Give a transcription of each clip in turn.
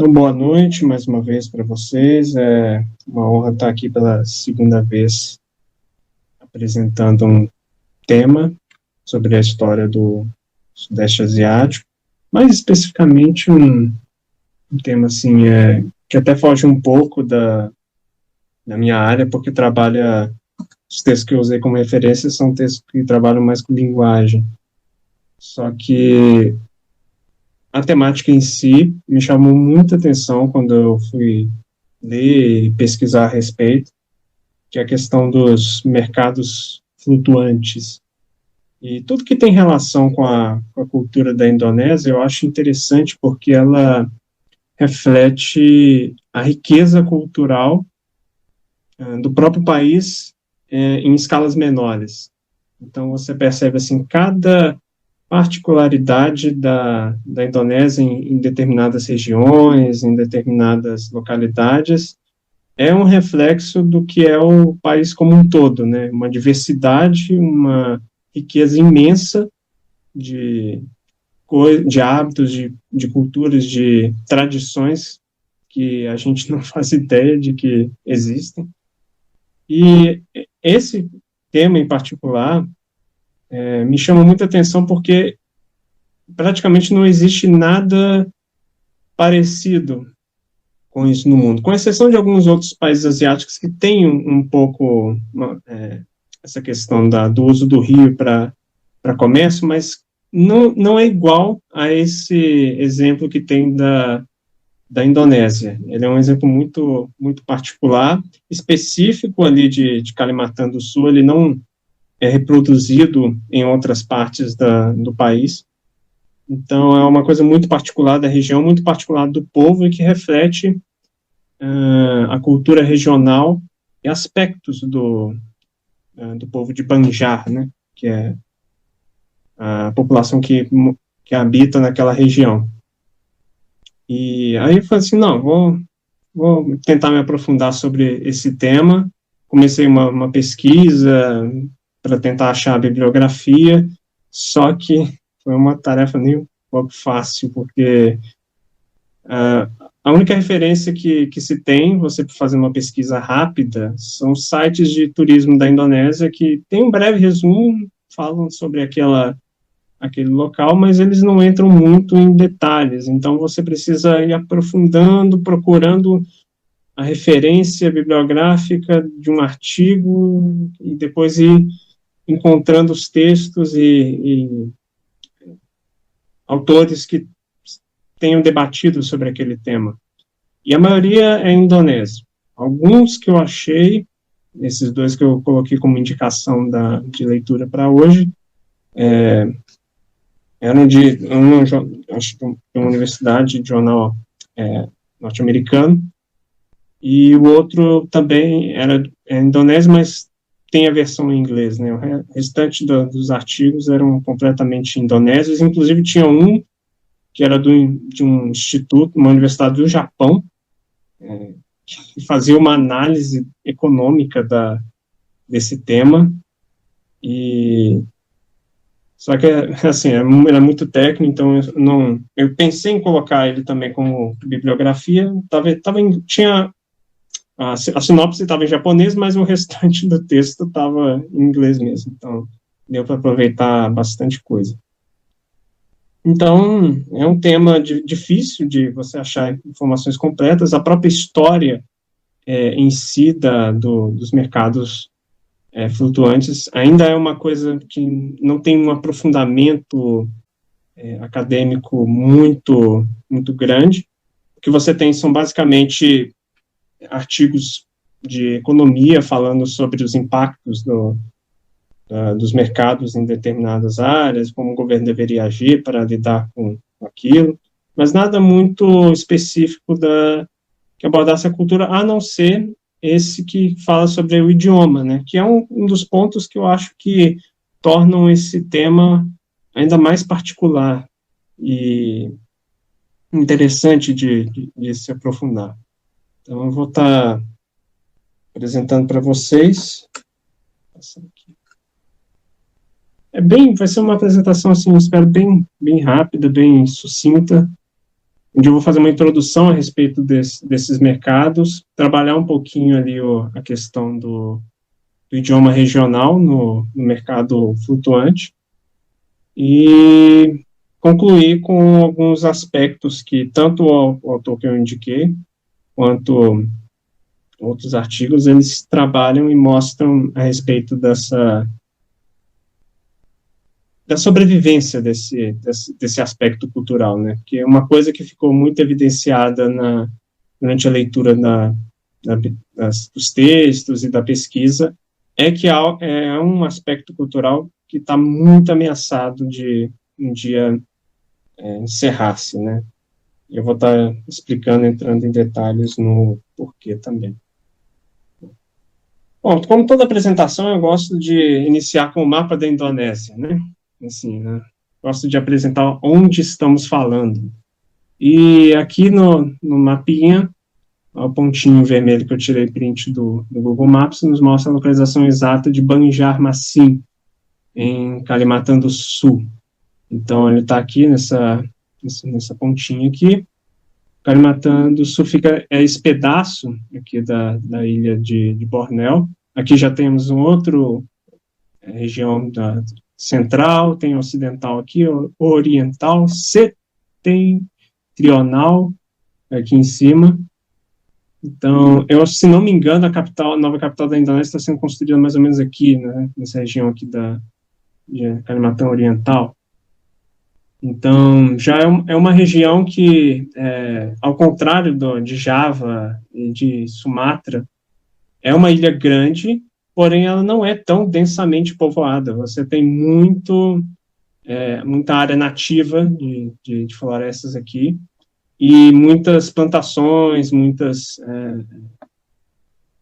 Então, boa noite mais uma vez para vocês. É uma honra estar aqui pela segunda vez apresentando um tema sobre a história do Sudeste Asiático, mais especificamente um tema assim, que até foge um pouco da minha área, porque trabalha, os textos que eu usei como referência são textos que trabalham mais com linguagem. Só que a temática em si me chamou muita atenção quando eu fui ler e pesquisar a respeito, que é a questão dos mercados flutuantes. E tudo que tem relação com a cultura da Indonésia, eu acho interessante porque ela reflete a riqueza cultural do próprio país em escalas menores. Então, você percebe, assim, cada particularidade da Indonésia em determinadas regiões, em determinadas localidades, é um reflexo do que é o país como um todo, né? Uma diversidade, uma riqueza imensa de hábitos, de culturas, de tradições que a gente não faz ideia de que existem. E esse tema em particular me chama muita atenção porque praticamente não existe nada parecido com isso no mundo, com exceção de alguns outros países asiáticos que têm um pouco essa questão do uso do rio para comércio, mas não é igual a esse exemplo que tem da Indonésia. Ele é um exemplo muito, muito particular, específico ali de Kalimantan do Sul, ele não é reproduzido em outras partes do país. Então, é uma coisa muito particular da região, muito particular do povo e que reflete a cultura regional e aspectos do povo de Banjar, né, que é a população que habita naquela região. E aí eu falei assim, não, vou tentar me aprofundar sobre esse tema. Comecei uma pesquisa para tentar achar a bibliografia, só que foi uma tarefa nem um pouco fácil, porque a única referência que se tem, você fazer uma pesquisa rápida, são sites de turismo da Indonésia que tem um breve resumo, falam sobre aquele local, mas eles não entram muito em detalhes, então você precisa ir aprofundando, procurando a referência bibliográfica de um artigo e depois ir encontrando os textos e autores que tenham debatido sobre aquele tema. E a maioria é indonésio. Alguns que eu achei, esses dois que eu coloquei como indicação de leitura para hoje, eram acho que uma universidade, de jornal norte-americano, e o outro também era indonésio, mas tem a versão em inglês, né? O restante dos artigos eram completamente indonésios, inclusive tinha um que era de um instituto, uma universidade do Japão, que fazia uma análise econômica desse tema, só que, assim, ele é muito técnico, então eu pensei em colocar ele também como bibliografia, tinha a sinopse estava em japonês, mas o restante do texto estava em inglês mesmo, então deu para aproveitar bastante coisa. Então, é um tema difícil de você achar informações completas, a própria história em si dos mercados flutuantes ainda é uma coisa que não tem um aprofundamento acadêmico muito, muito grande. O que você tem são basicamente artigos de economia falando sobre os impactos dos mercados em determinadas áreas, como o governo deveria agir para lidar com aquilo, mas nada muito específico que abordasse a cultura, a não ser esse que fala sobre o idioma, né, que é um dos pontos que eu acho que tornam esse tema ainda mais particular e interessante de se aprofundar. Então, eu vou estar apresentando para vocês. Vai ser uma apresentação, assim, eu espero, bem rápida, bem sucinta, onde eu vou fazer uma introdução a respeito desses mercados, trabalhar um pouquinho ali a questão do idioma regional no mercado flutuante, e concluir com alguns aspectos que tanto o autor que eu indiquei, quanto outros artigos, eles trabalham e mostram a respeito da sobrevivência desse aspecto cultural, né? Que é uma coisa que ficou muito evidenciada durante a leitura dos textos e da pesquisa, é que é um aspecto cultural que está muito ameaçado de um dia encerrar-se, né? Eu vou estar explicando, entrando em detalhes no porquê também. Bom, como toda apresentação, eu gosto de iniciar com o mapa da Indonésia, né? Assim, né? Gosto de apresentar onde estamos falando. E aqui no mapinha, o pontinho vermelho que eu tirei print do Google Maps, nos mostra a localização exata de Banjarmasin, em Kalimantan do Sul. Então, ele está aqui nessa pontinha aqui. Kalimantan do Sul fica esse pedaço aqui da ilha de Bornéu. Aqui já temos um outro região central, tem ocidental aqui, oriental, setentrional aqui em cima. Então, se não me engano, a nova capital da Indonésia está sendo construída mais ou menos aqui, né, nessa região aqui de Kalimantan Oriental. Então, já é uma região que, ao contrário de Java e de Sumatra, é uma ilha grande, porém ela não é tão densamente povoada. Você tem muita área nativa de florestas aqui, e muitas plantações, muitas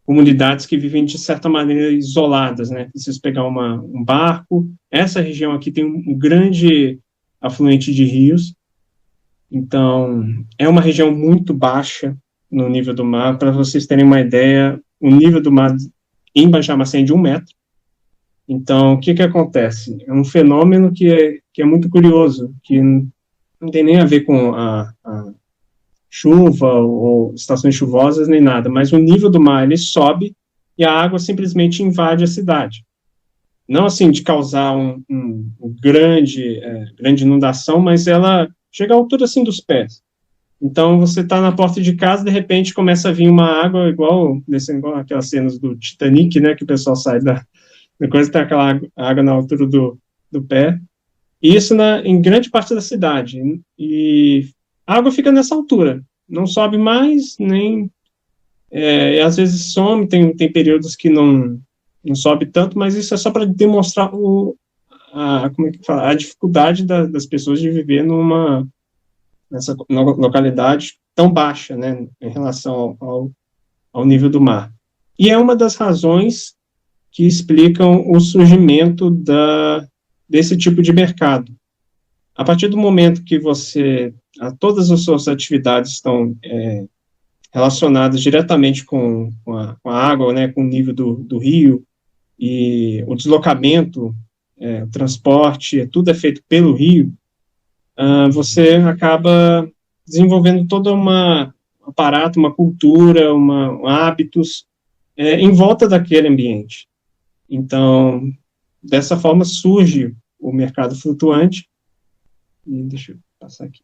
comunidades que vivem, de certa maneira, isoladas, né? Preciso pegar um barco. Essa região aqui tem um grande afluente de rios, então é uma região muito baixa no nível do mar. Para vocês terem uma ideia, o nível do mar em Banjarmasin é de 1 metro. Então, o que acontece? É um fenômeno que é muito curioso, que não tem nem a ver com a chuva ou estações chuvosas nem nada, mas o nível do mar ele sobe e a água simplesmente invade a cidade. Não assim de causar um grande inundação, mas ela chega à altura assim dos pés. Então você está na porta de casa, de repente começa a vir uma água igual aquelas cenas do Titanic, né, que o pessoal sai da coisa, tem aquela água na altura do pé. E isso em grande parte da cidade. E a água fica nessa altura, não sobe mais, nem às vezes some, tem períodos que não sobe tanto, mas isso é só para demonstrar a dificuldade das pessoas de viver nessa localidade tão baixa, né, em relação ao nível do mar. E é uma das razões que explicam o surgimento desse tipo de mercado. A partir do momento que todas as suas atividades estão relacionadas diretamente com a água, né, com o nível do rio, e o deslocamento, o transporte, tudo é feito pelo rio, você acaba desenvolvendo todo um aparato, uma cultura, hábitos em volta daquele ambiente. Então, dessa forma surge o mercado flutuante. E deixa eu passar aqui.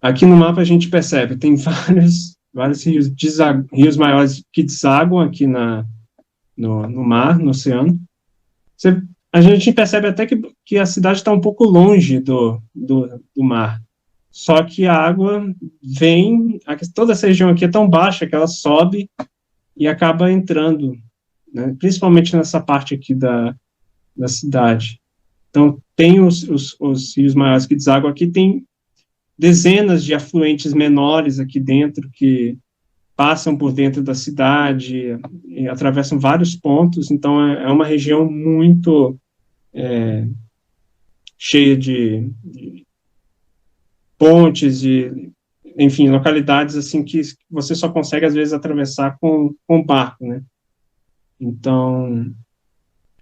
Aqui no mapa a gente percebe, tem vários rios maiores que desaguam aqui no mar, no oceano. A gente percebe até que a cidade está um pouco longe do mar. Só que a água vem, toda essa região aqui é tão baixa que ela sobe e acaba entrando, né, principalmente nessa parte aqui da cidade. Então, tem os rios maiores que desaguam aqui, tem dezenas de afluentes menores aqui dentro que passam por dentro da cidade e atravessam vários pontos. Então, é uma região muito cheia de pontes, enfim, localidades assim que você só consegue, às vezes, atravessar com barco, né? Então,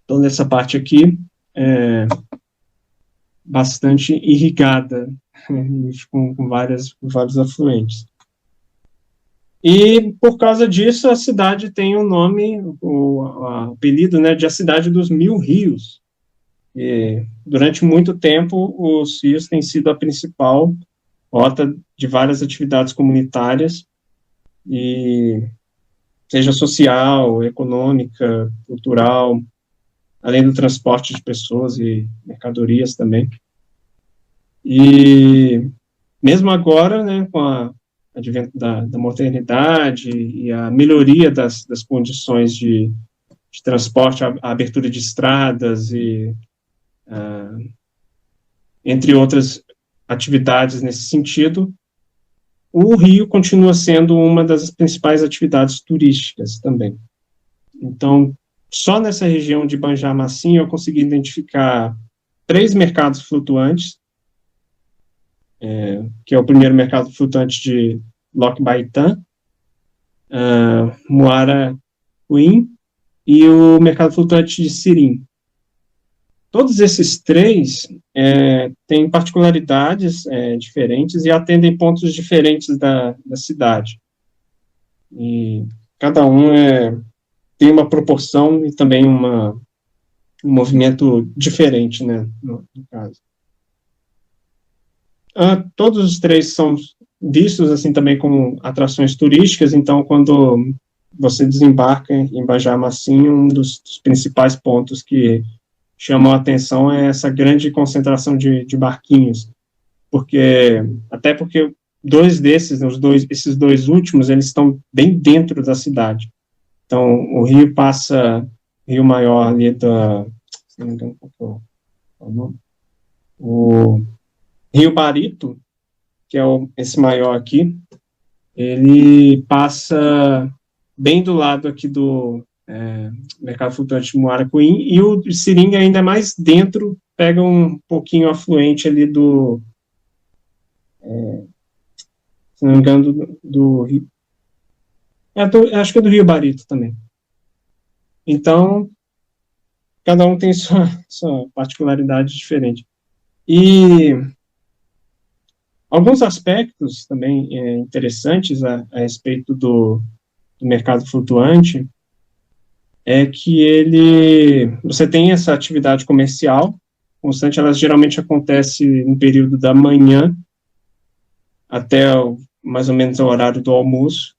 toda essa parte aqui é bastante irrigada com vários afluentes. E, por causa disso, a cidade tem o nome, o apelido, né, de a cidade dos 1000 rios. E, durante muito tempo, os rios têm sido a principal rota de várias atividades comunitárias, e seja social, econômica, cultural, além do transporte de pessoas e mercadorias também. E mesmo agora, né, com o advento da modernidade e a melhoria das condições de transporte, a abertura de estradas e entre outras atividades nesse sentido, o Rio continua sendo uma das principais atividades turísticas também. Então, só nessa região de Banjarmacinha eu consegui identificar 3 mercados flutuantes, que é o primeiro mercado flutuante de Locbaitã, Muaracuim e o mercado flutuante de Sirim. Todos esses 3 têm particularidades diferentes e atendem pontos diferentes da cidade. E cada um tem uma proporção e também um movimento diferente, né, no caso. Todos os 3 são vistos assim também como atrações turísticas, então quando você desembarca em Banjarmacinha, um dos principais pontos que chamam a atenção é essa grande concentração de barquinhos, até porque 2 desses, esses 2 últimos, eles estão bem dentro da cidade. Então, o rio passa, Rio Maior ali se não me engano, qual é o nome? O Rio Barito, que é esse maior aqui, ele passa bem do lado aqui do mercado flutuante de Muaracuim, e o Seringa ainda mais dentro, pega um pouquinho afluente ali se não me engano, do Rio. Acho que é do Rio Barito também. Então, cada um tem sua particularidade diferente. E alguns aspectos também interessantes a respeito do mercado flutuante é que você tem essa atividade comercial constante, ela geralmente acontece no período da manhã até mais ou menos o horário do almoço,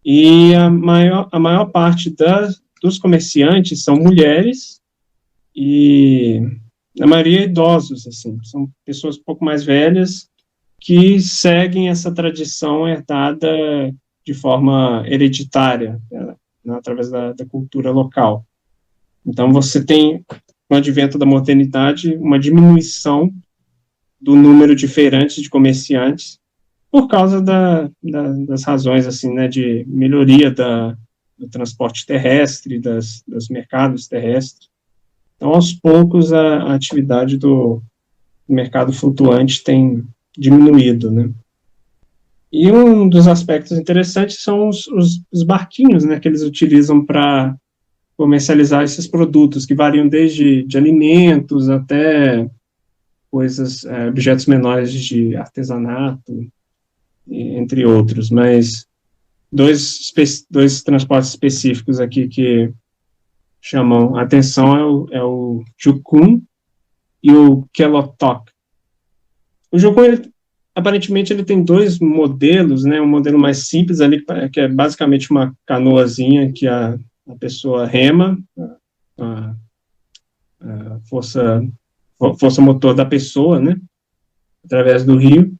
e a maior parte dos comerciantes são mulheres e a maioria idosos, assim, são pessoas um pouco mais velhas que seguem essa tradição herdada de forma hereditária, né, através da cultura local. Então, você tem, com o advento da modernidade, uma diminuição do número de feirantes, de comerciantes, por causa das razões, assim, né, de melhoria do transporte terrestre, dos mercados terrestres. Então, aos poucos, a atividade do mercado flutuante tem diminuído, né? E um dos aspectos interessantes são os barquinhos, né, que eles utilizam para comercializar esses produtos, que variam desde de alimentos até coisas, objetos menores de artesanato, entre outros. Mas dois transportes específicos aqui que chamam a atenção é o Jukun e o Kelotok. O Jukun, aparentemente, ele tem 2 modelos, né? Um modelo mais simples ali, que é basicamente uma canoazinha que a pessoa rema, a força motor da pessoa, né? Através do rio.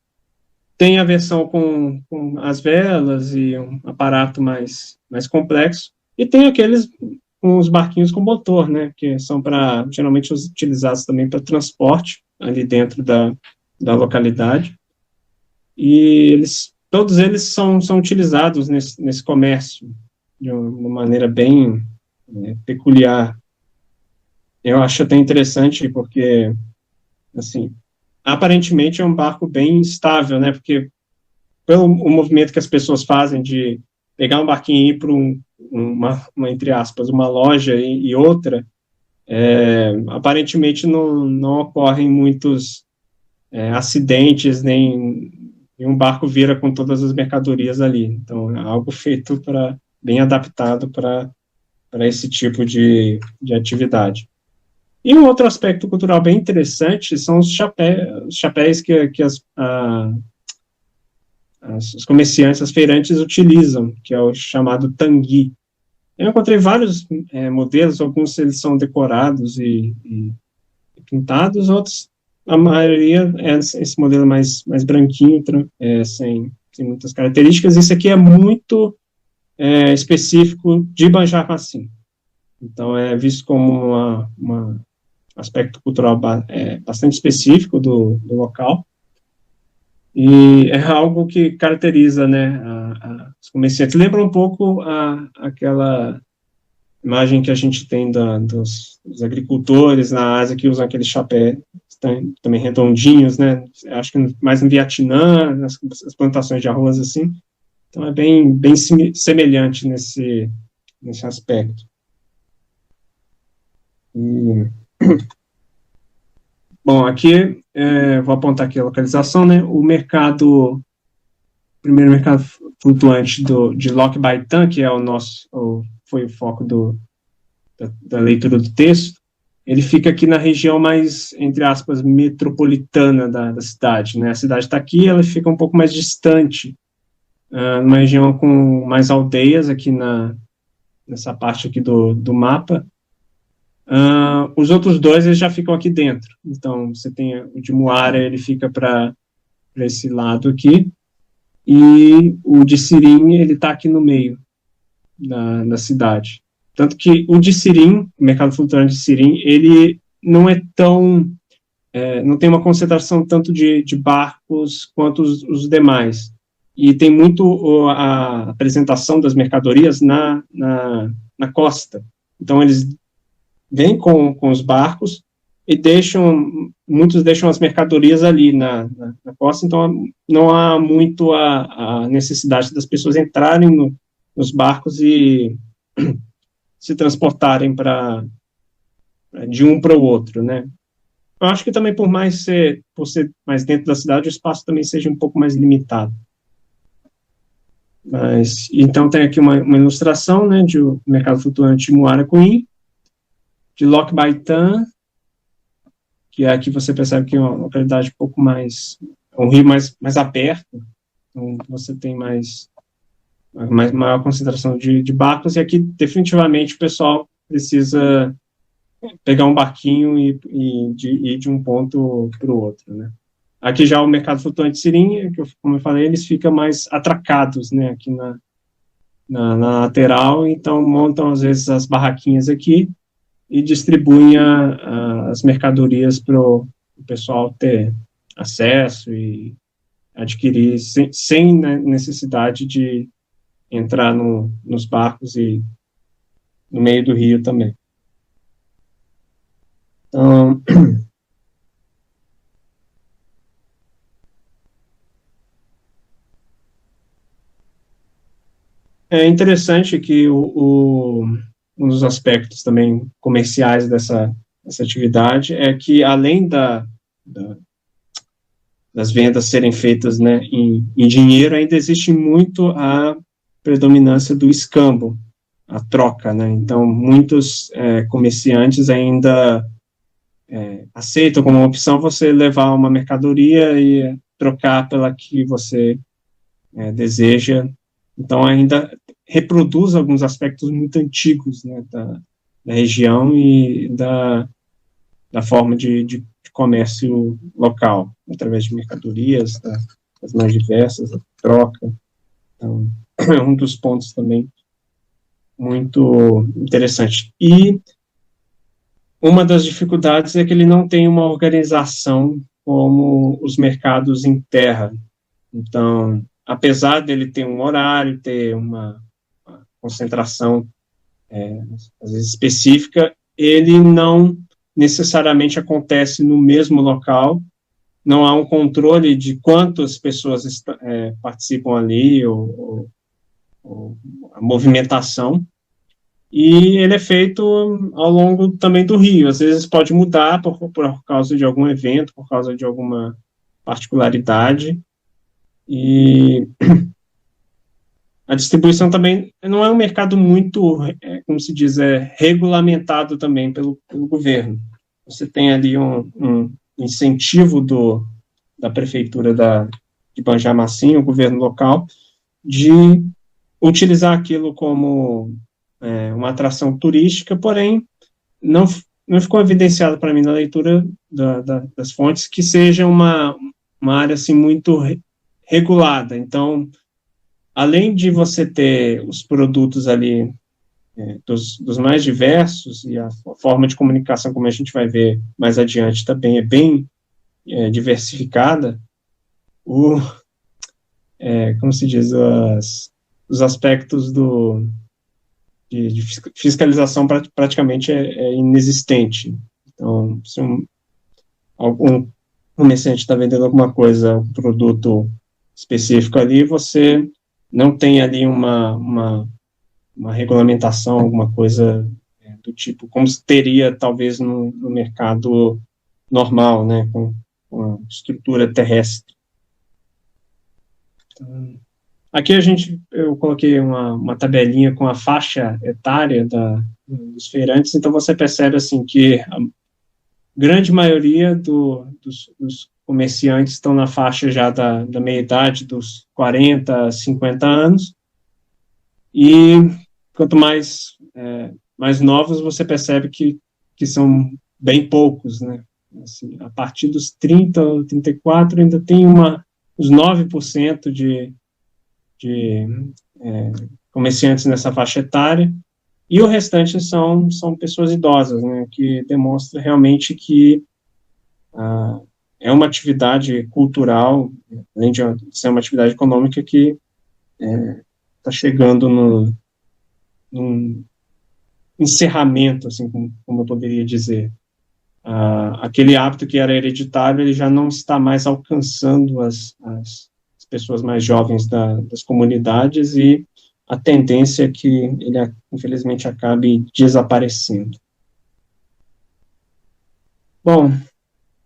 Tem a versão com as velas e um aparato mais complexo, e tem aqueles com os barquinhos com motor, né? Que são geralmente utilizados também para transporte ali dentro da localidade. E todos eles são utilizados nesse comércio de uma maneira bem peculiar. Eu acho até interessante porque, assim, aparentemente é um barco bem estável, né? Porque pelo o movimento que as pessoas fazem de pegar um barquinho e ir para uma, entre aspas, uma loja e outra, aparentemente não ocorrem muitos acidentes, nem um barco vira com todas as mercadorias ali. Então, é algo feito bem adaptado para esse tipo de atividade. E um outro aspecto cultural bem interessante são os chapéus que os comerciantes, as feirantes utilizam, que é o chamado tangui. Eu encontrei vários modelos, alguns eles são decorados e pintados, outros, a maioria é esse modelo mais branquinho, sem muitas características. Esse aqui é muito específico de Banjarmaçim. Então, é visto como um aspecto cultural bastante específico do local. E é algo que caracteriza, né, os comerciantes. Lembra um pouco aquela imagem que a gente tem dos agricultores na Ásia que usam aqueles chapéus também redondinhos, né? Acho que mais no Vietnã, nas plantações de arroz, assim. Então, é bem semelhante nesse aspecto. Bom, aqui, vou apontar aqui a localização, né? O primeiro mercado flutuante de Loc Baitã, que é foi o foco da leitura do texto, ele fica aqui na região mais, entre aspas, metropolitana da cidade, né? A cidade está aqui, ela fica um pouco mais distante, numa região com mais aldeias aqui nessa parte aqui do mapa. Os outros dois eles já ficam aqui dentro. Então, você tem o de Muara, ele fica para esse lado aqui, e o de Sirim, ele está aqui no meio da cidade. Tanto que o de Sirim, o mercado flutuante de Sirim, ele não é tão... não tem uma concentração tanto de barcos quanto os demais. E tem muito a apresentação das mercadorias na costa. Então, eles vêm com os barcos e muitos deixam as mercadorias ali na costa, então não há muito a necessidade das pessoas entrarem nos barcos e se transportarem de um para o outro, né? Eu acho que também por ser mais dentro da cidade, o espaço também seja um pouco mais limitado. Então tem aqui uma ilustração, né, de o mercado flutuante de Muaracuí, de Loc Baitã, que aqui você percebe que é uma localidade um pouco mais, um rio mais aberto, então você tem maior concentração de barcos, e aqui definitivamente o pessoal precisa pegar um barquinho e ir de um ponto para o outro, né? Aqui já o mercado flutuante de Sirim, como eu falei, eles ficam mais atracados, né, aqui na lateral, então montam às vezes as barraquinhas aqui e distribuem as mercadorias para o pessoal ter acesso e adquirir sem necessidade de entrar nos barcos e no meio do rio também. Então, é interessante que um dos aspectos também comerciais dessa atividade é que, além das vendas serem feitas, né, em dinheiro, ainda existe muito a predominância do escambo, a troca, né? Então, muitos comerciantes ainda aceitam como uma opção você levar uma mercadoria e trocar pela que você deseja. Então, ainda reproduz alguns aspectos muito antigos, né, da região e da forma de comércio local, através de mercadorias, das mais diversas, a troca. Então, é um dos pontos também muito interessante. E uma das dificuldades é que ele não tem uma organização como os mercados em terra. Então, apesar dele ter um horário, ter uma concentração, às vezes específica, ele não necessariamente acontece no mesmo local, não há um controle de quantas pessoas participam ali, ou a movimentação, e ele é feito ao longo também do rio. Às vezes pode mudar por causa de algum evento, por causa de alguma particularidade, e a distribuição também não é um mercado muito, como se diz, regulamentado também pelo governo. Você tem ali um incentivo da prefeitura de Banjarmaçim, o governo local, de utilizar aquilo como uma atração turística, porém, não ficou evidenciado para mim na leitura das fontes que seja uma área assim, muito regulada. Então, além de você ter os produtos ali dos mais diversos, e a forma de comunicação, como a gente vai ver mais adiante, também é bem diversificada, como se diz, os aspectos de fiscalização praticamente é inexistente. Então, se algum comerciante está vendendo alguma coisa, um produto específico ali, você não tem ali uma regulamentação, alguma coisa do tipo, como se teria, talvez, no mercado normal, né, com a estrutura terrestre. Então, aqui eu coloquei uma tabelinha com a faixa etária dos feirantes, então você percebe, assim, que a grande maioria dos comerciantes estão na faixa já da meia-idade, dos 40, 50 anos, e quanto mais novos, você percebe que são bem poucos, né? Assim, a partir dos 30 ou 34, ainda tem uns 9% de comerciantes nessa faixa etária, e o restante são pessoas idosas, né? Que demonstra realmente que é uma atividade cultural, além de ser uma atividade econômica, que está chegando num encerramento, assim, como eu poderia dizer. Aquele hábito que era hereditário, ele já não está mais alcançando as pessoas mais jovens das comunidades, e a tendência é que ele, infelizmente, acabe desaparecendo. Bom,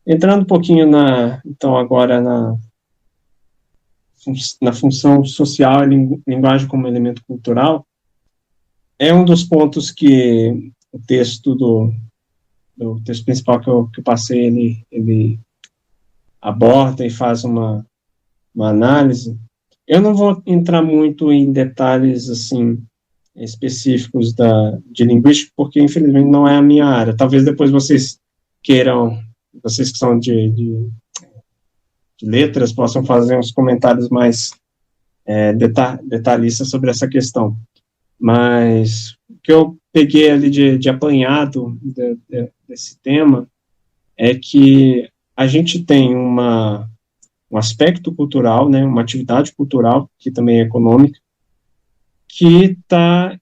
entrando um pouquinho então agora na função social e linguagem como elemento cultural, é um dos pontos que o texto do texto principal que eu passei, ele aborda e faz uma análise. Eu não vou entrar muito em detalhes, assim, específicos de linguística, porque, infelizmente, não é a minha área. Talvez depois vocês que são de letras, possam fazer uns comentários mais detalhistas sobre essa questão. Mas o que eu peguei ali de apanhado desse tema é que a gente tem um aspecto cultural, né, uma atividade cultural, que também é econômica, que está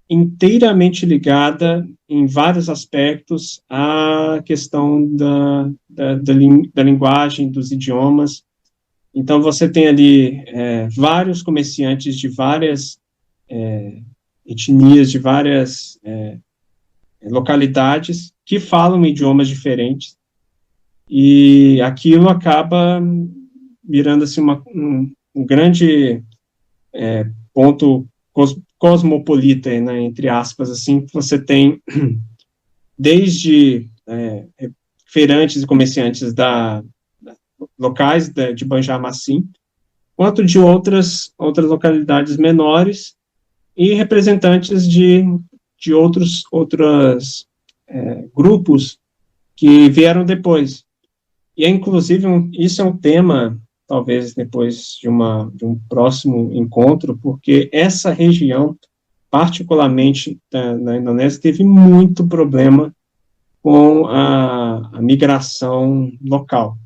inteiramente ligada, em vários aspectos, à questão da linguagem, dos idiomas. Então, você tem ali vários comerciantes de várias etnias, de várias localidades, que falam idiomas diferentes, e aquilo acaba virando assim, um grande ponto cosmopolita, né, entre aspas, assim, que você tem desde feirantes e comerciantes locais de Banjarmaçim, quanto de outras localidades menores, e representantes de outros grupos que vieram depois. E, inclusive, isso é um tema, talvez depois de um próximo encontro, porque essa região, particularmente na Indonésia, teve muito problema com a migração local.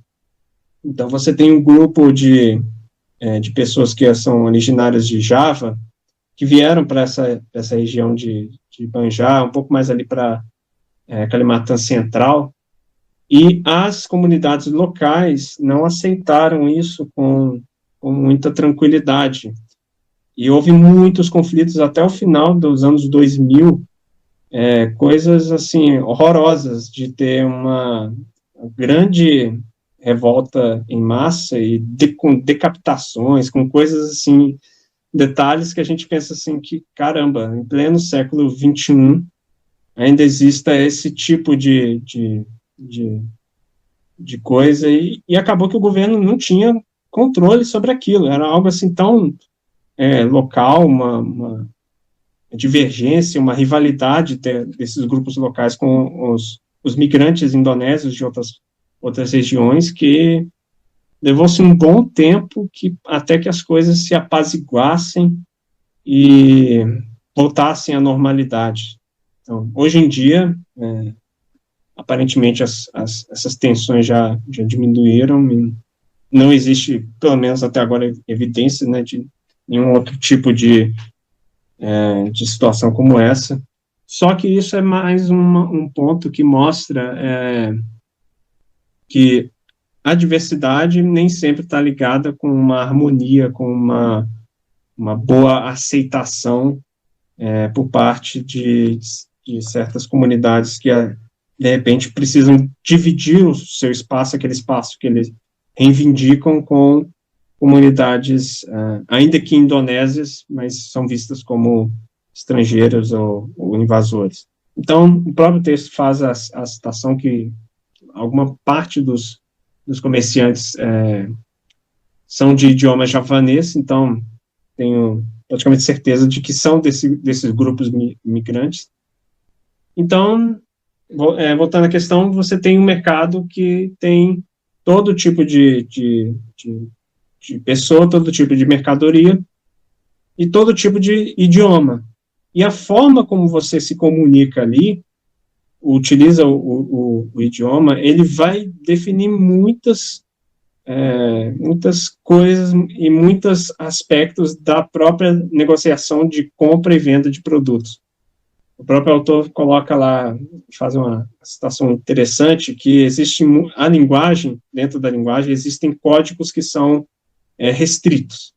Então, você tem um grupo de pessoas que são originárias de Java, que vieram para essa região de Banjar, um pouco mais ali para Kalimantan Central, e as comunidades locais não aceitaram isso com muita tranquilidade. E houve muitos conflitos até o final dos anos 2000, coisas assim horrorosas, de ter uma grande revolta em massa e com decapitações, com coisas assim, detalhes que a gente pensa assim que, caramba, em pleno século XXI, ainda exista esse tipo de coisa, e acabou que o governo não tinha controle sobre aquilo, era algo assim tão local, uma divergência, uma rivalidade desses grupos locais com os migrantes indonésios de outras regiões, que levou-se um bom tempo até que as coisas se apaziguassem e voltassem à normalidade. Então, hoje em dia, aparentemente essas tensões já diminuíram, e não existe, pelo menos até agora, evidência, né, de nenhum outro tipo de situação como essa. Só que isso é mais um ponto que mostra que a diversidade nem sempre está ligada com uma harmonia, com uma boa aceitação por parte de certas comunidades que, de repente, precisam dividir o seu espaço, aquele espaço que eles reivindicam, com comunidades, ainda que indonésias, mas são vistas como estrangeiras ou invasores. Então, o próprio texto faz a citação que alguma parte dos comerciantes são de idioma javanês, então tenho praticamente certeza de que são desses grupos migrantes. Então, voltando à questão, você tem um mercado que tem todo tipo de pessoa, todo tipo de mercadoria e todo tipo de idioma. E a forma como você se comunica ali, utiliza o idioma, ele vai definir muitas coisas e muitos aspectos da própria negociação de compra e venda de produtos. O próprio autor coloca lá, faz uma citação interessante, que existe a linguagem, dentro da linguagem, existem códigos que são restritos.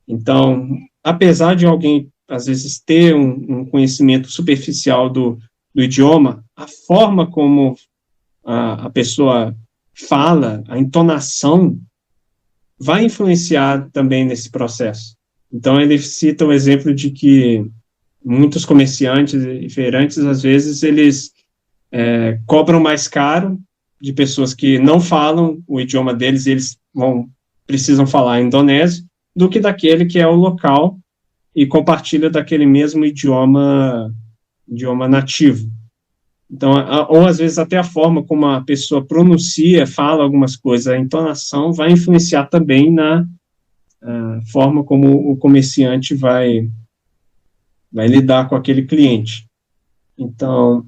Então, apesar de alguém, às vezes, ter um conhecimento superficial do idioma, a forma como a pessoa fala, a entonação, vai influenciar também nesse processo. Então, ele cita o exemplo de que muitos comerciantes e feirantes, às vezes, eles cobram mais caro de pessoas que não falam o idioma deles, e eles precisam falar indonésio, do que daquele que é o local e compartilha daquele mesmo idioma nativo. Então, ou às vezes até a forma como a pessoa pronuncia, fala algumas coisas, a entonação vai influenciar também na forma como o comerciante vai lidar com aquele cliente. Então,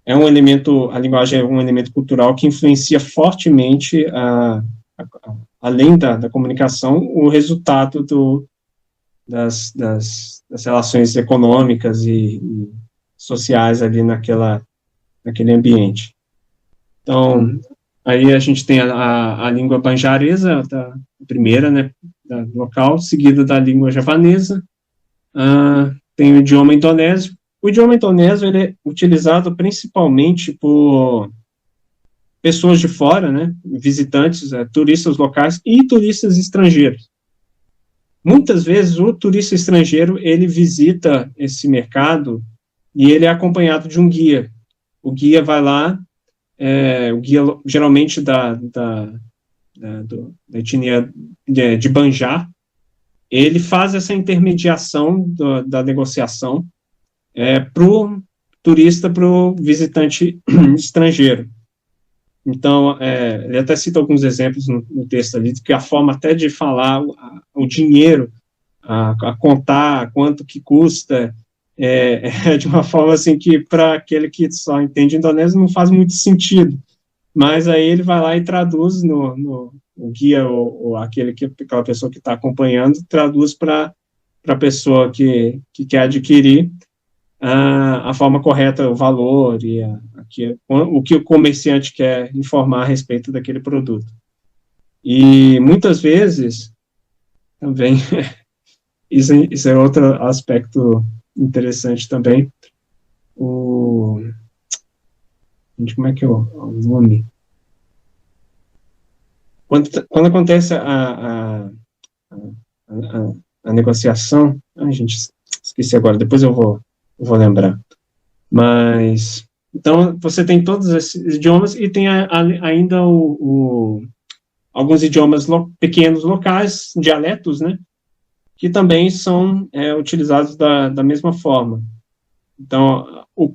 a linguagem é um elemento cultural que influencia fortemente, além da comunicação, o resultado das relações econômicas e sociais ali naquele ambiente. Então, aí a gente tem a língua banjaresa, a primeira, né, local, seguida da língua javanesa, tem o idioma indonésio. O idioma indonésio ele é utilizado principalmente por pessoas de fora, né, visitantes, turistas locais e turistas estrangeiros. Muitas vezes o turista estrangeiro ele visita esse mercado e ele é acompanhado de um guia. O guia vai lá, o guia geralmente da etnia de Banjar, ele faz essa intermediação da negociação para o turista, para o visitante estrangeiro. Então, ele até cita alguns exemplos no texto ali, que a forma até de falar o dinheiro, a contar quanto que custa, de uma forma assim que para aquele que só entende indonésio não faz muito sentido, mas aí ele vai lá e traduz no guia, ou aquela pessoa que está acompanhando, traduz para a pessoa que quer adquirir a forma correta, o valor e o que o comerciante quer informar a respeito daquele produto. E muitas vezes, também, isso é outro aspecto interessante também, como é que é o nome? Quando acontece a negociação, gente, esqueci agora, depois eu vou lembrar. Mas, então, você tem todos esses idiomas e tem ainda alguns idiomas pequenos locais, dialetos, né, que também são utilizados da mesma forma. Então, o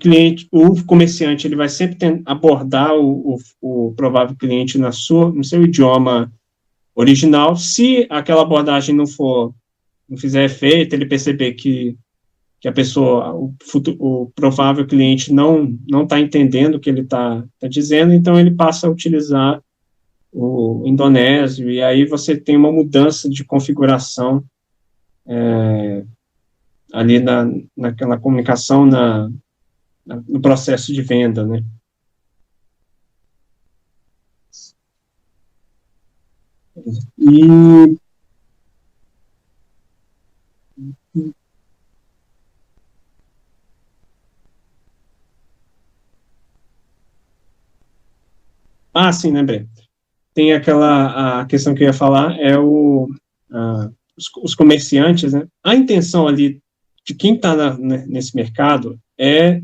comerciante, ele vai sempre abordar o provável cliente no seu idioma original. Se aquela abordagem não fizer efeito, ele perceber que a pessoa, o provável cliente não está entendendo o que ele está dizendo, então ele passa a utilizar o indonésio, e aí você tem uma mudança de configuração ali naquela comunicação, no processo de venda, né? E sim, lembrei. Tem a questão que eu ia falar, os comerciantes, né? A intenção ali de quem está nesse mercado é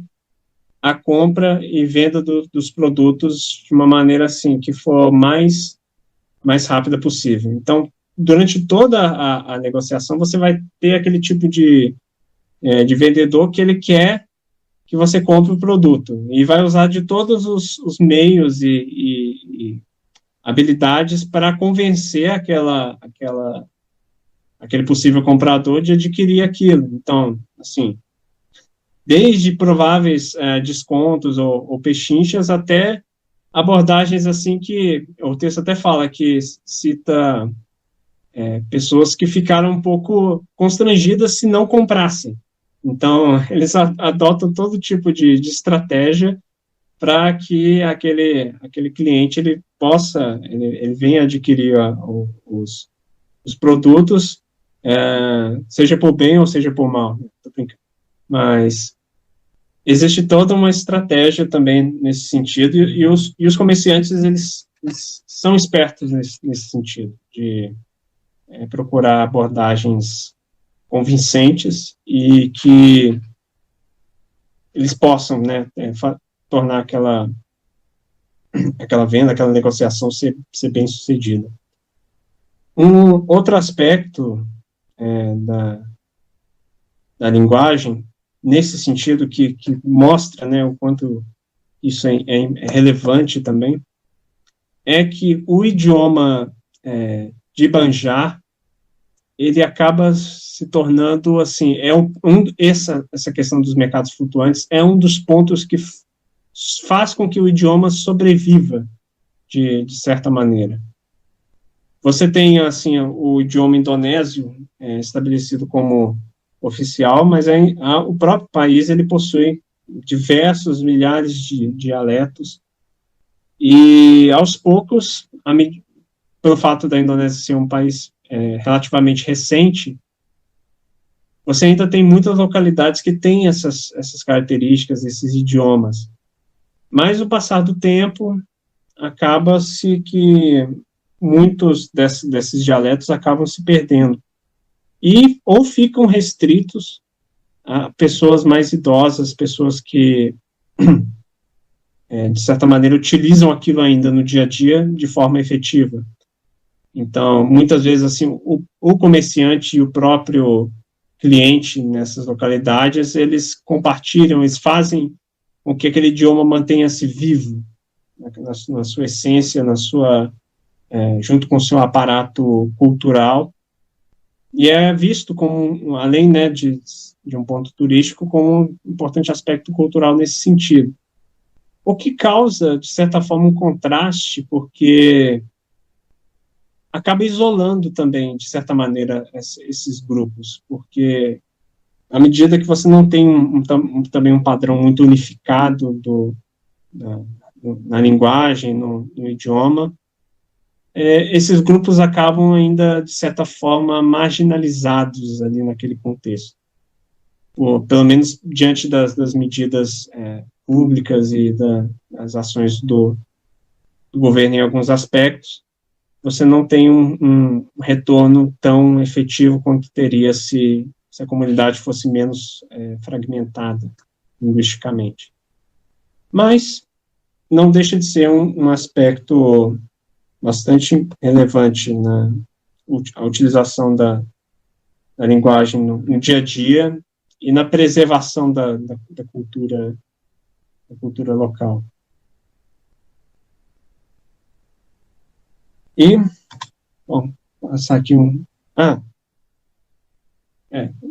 a compra e venda dos produtos de uma maneira assim que for mais rápida possível. Então, durante toda a negociação, você vai ter aquele tipo de vendedor que ele quer que você compre o produto e vai usar de todos os meios e habilidades para convencer aquele possível comprador de adquirir aquilo. Então, assim, desde prováveis descontos ou pechinchas até abordagens assim que o texto até fala que cita pessoas que ficaram um pouco constrangidas se não comprassem. Então, eles adotam todo tipo de estratégia para que aquele cliente ele possa, ele venha adquirir os produtos, seja por bem ou seja por mal. Tô brincando. Mas existe toda uma estratégia também nesse sentido, e os comerciantes, eles são espertos nesse sentido, de procurar abordagens convincentes e que eles possam, né, tornar aquela venda, aquela negociação ser bem sucedida. Um outro aspecto da linguagem, nesse sentido que mostra, né, o quanto isso é relevante também, é que o idioma de Banjar, ele acaba se tornando, assim, essa questão dos mercados flutuantes é um dos pontos que faz com que o idioma sobreviva de certa maneira. Você tem, assim, o idioma indonésio estabelecido como oficial, mas o próprio país, ele possui diversos milhares de dialetos, e aos poucos, pelo fato da Indonésia ser um país relativamente recente, você ainda tem muitas localidades que têm essas características, esses idiomas. Mas, no passar do tempo, acaba-se que muitos desses dialetos acabam se perdendo. Ou ficam restritos a pessoas mais idosas, pessoas que, de certa maneira, utilizam aquilo ainda no dia a dia de forma efetiva. Então, muitas vezes, assim, o comerciante e o próprio cliente nessas localidades, eles compartilham, eles fazem com que aquele idioma mantenha-se vivo, na sua essência, junto com o seu aparato cultural, e é visto como, além, né, de um ponto turístico, como um importante aspecto cultural nesse sentido. O que causa, de certa forma, um contraste, porque acaba isolando também, de certa maneira, esses grupos, porque à medida que você não tem também um padrão muito unificado na linguagem, no idioma, esses grupos acabam ainda, de certa forma, marginalizados ali naquele contexto. Pelo menos diante das medidas públicas e das ações do governo em alguns aspectos, você não tem um retorno tão efetivo quanto teria se a comunidade fosse menos fragmentada linguisticamente. Mas não deixa de ser um aspecto bastante relevante na a utilização da linguagem no dia a dia e na preservação da cultura local. E, bom, passar aqui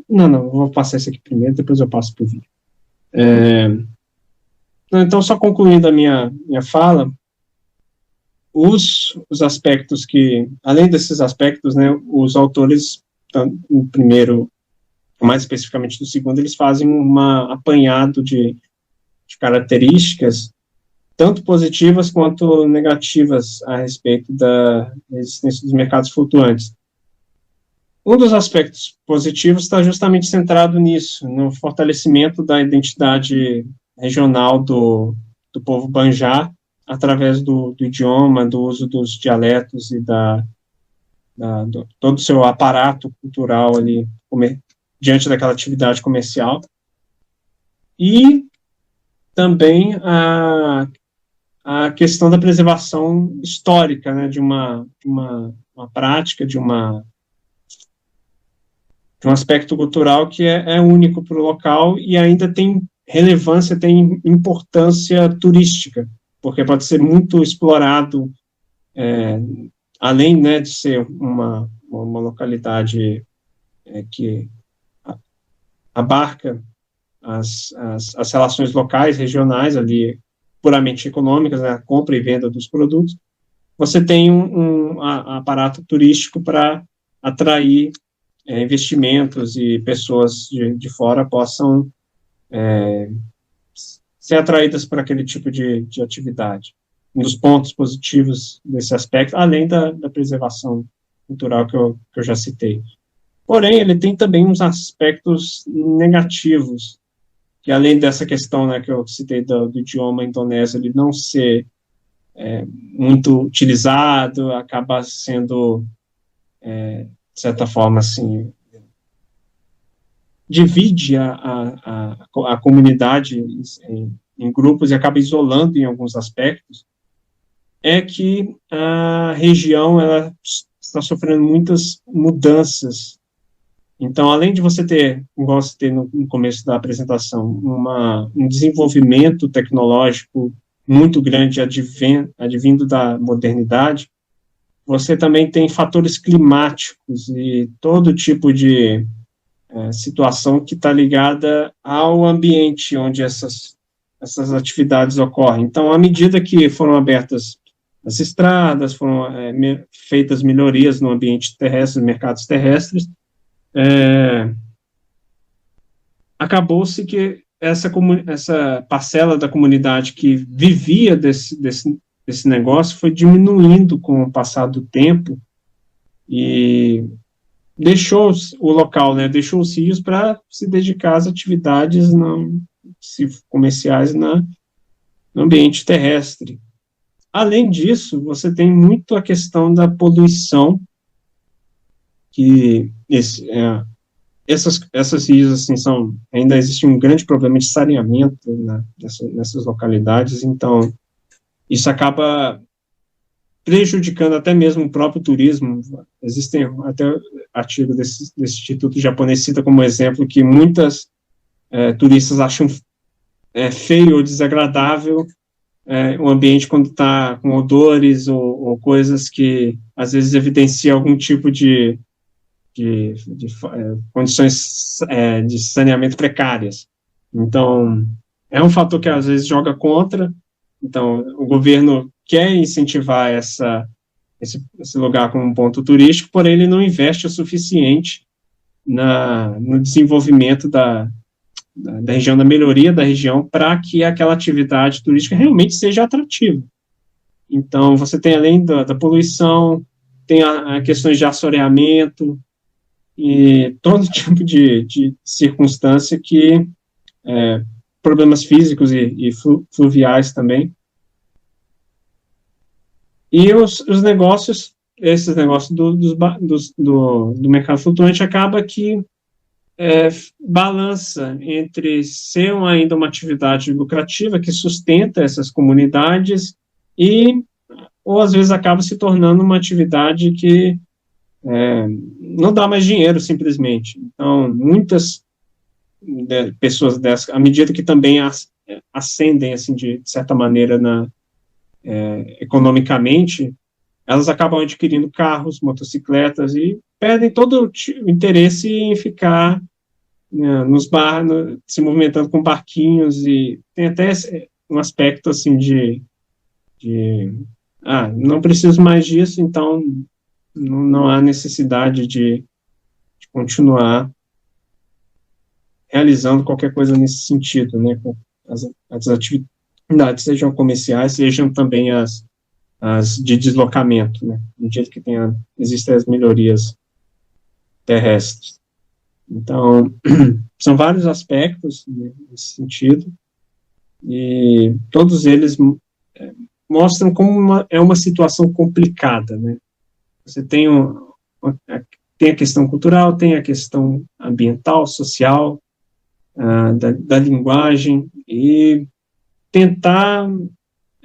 não, vou passar esse aqui primeiro, depois eu passo para o vídeo. Então, só concluindo a minha fala, os aspectos que, além desses aspectos, né, os autores, no primeiro, mais especificamente do segundo, eles fazem um apanhado de características, tanto positivas quanto negativas a respeito da existência dos mercados flutuantes. Um dos aspectos positivos está justamente centrado nisso, no fortalecimento da identidade regional do povo Banjar, através do idioma, do uso dos dialetos e todo o seu aparato cultural ali, diante daquela atividade comercial. E também a questão da preservação histórica, né, de uma prática, de um aspecto cultural que é único para o local e ainda tem relevância, tem importância turística, porque pode ser muito explorado, além, né, de ser uma localidade que abarca as relações locais, regionais, ali, puramente econômicas, né, a compra e venda dos produtos, você tem um aparato turístico para atrair investimentos e pessoas de fora possam ser atraídas por aquele tipo de atividade. Um dos pontos positivos desse aspecto, além da preservação cultural que eu já citei. Porém, ele tem também uns aspectos negativos, que além dessa questão, né, que eu citei do idioma indonésio, ele não ser muito utilizado, acaba sendo, de certa forma, assim, divide a comunidade em grupos e acaba isolando em alguns aspectos, é que a região ela está sofrendo muitas mudanças. Então, além de você ter, igual você tem no começo da apresentação, um desenvolvimento tecnológico muito grande advindo da modernidade, você também tem fatores climáticos e todo tipo de situação que está ligada ao ambiente onde essas atividades ocorrem. Então, à medida que foram abertas as estradas, foram feitas melhorias no ambiente terrestre, nos mercados terrestres, acabou-se que essa parcela da comunidade que vivia desse negócio foi diminuindo com o passar do tempo e deixou o local, né, deixou os rios para se dedicar às atividades comerciais no ambiente terrestre. Além disso, você tem muito a questão da poluição, que essas rios, assim, ainda existe um grande problema de saneamento, né, nessas localidades, então isso acaba prejudicando até mesmo o próprio turismo. Existem até artigos desse instituto japonês cita como exemplo que muitas turistas acham feio ou desagradável o ambiente quando está com odores ou coisas que às vezes evidenciam algum tipo de condições de saneamento precárias. Então, é um fator que às vezes joga contra. Então, o governo quer incentivar esse lugar como um ponto turístico, porém ele não investe o suficiente no desenvolvimento da região, da melhoria da região, para que aquela atividade turística realmente seja atrativa. Então, você tem, além da poluição, tem a questões de assoreamento e todo tipo de circunstância que problemas físicos e fluviais também. E os negócios esse negócio do mercado flutuante acaba que balança entre ser ainda uma atividade lucrativa que sustenta essas comunidades ou às vezes acaba se tornando uma atividade que não dá mais dinheiro simplesmente. Então, muitas pessoas dessas, à medida que também ascendem assim de certa maneira economicamente, elas acabam adquirindo carros, motocicletas e perdem todo o interesse em ficar nos bares, se movimentando com barquinhos, e tem até um aspecto assim não preciso mais disso, então não há necessidade de continuar realizando qualquer coisa nesse sentido, né? As atividades, sejam comerciais, sejam também as de deslocamento, né? No dia que existem as melhorias terrestres. Então, são vários aspectos nesse sentido, e todos eles mostram como é uma situação complicada, né? Você tem a questão cultural, tem a questão ambiental, social, da linguagem, e tentar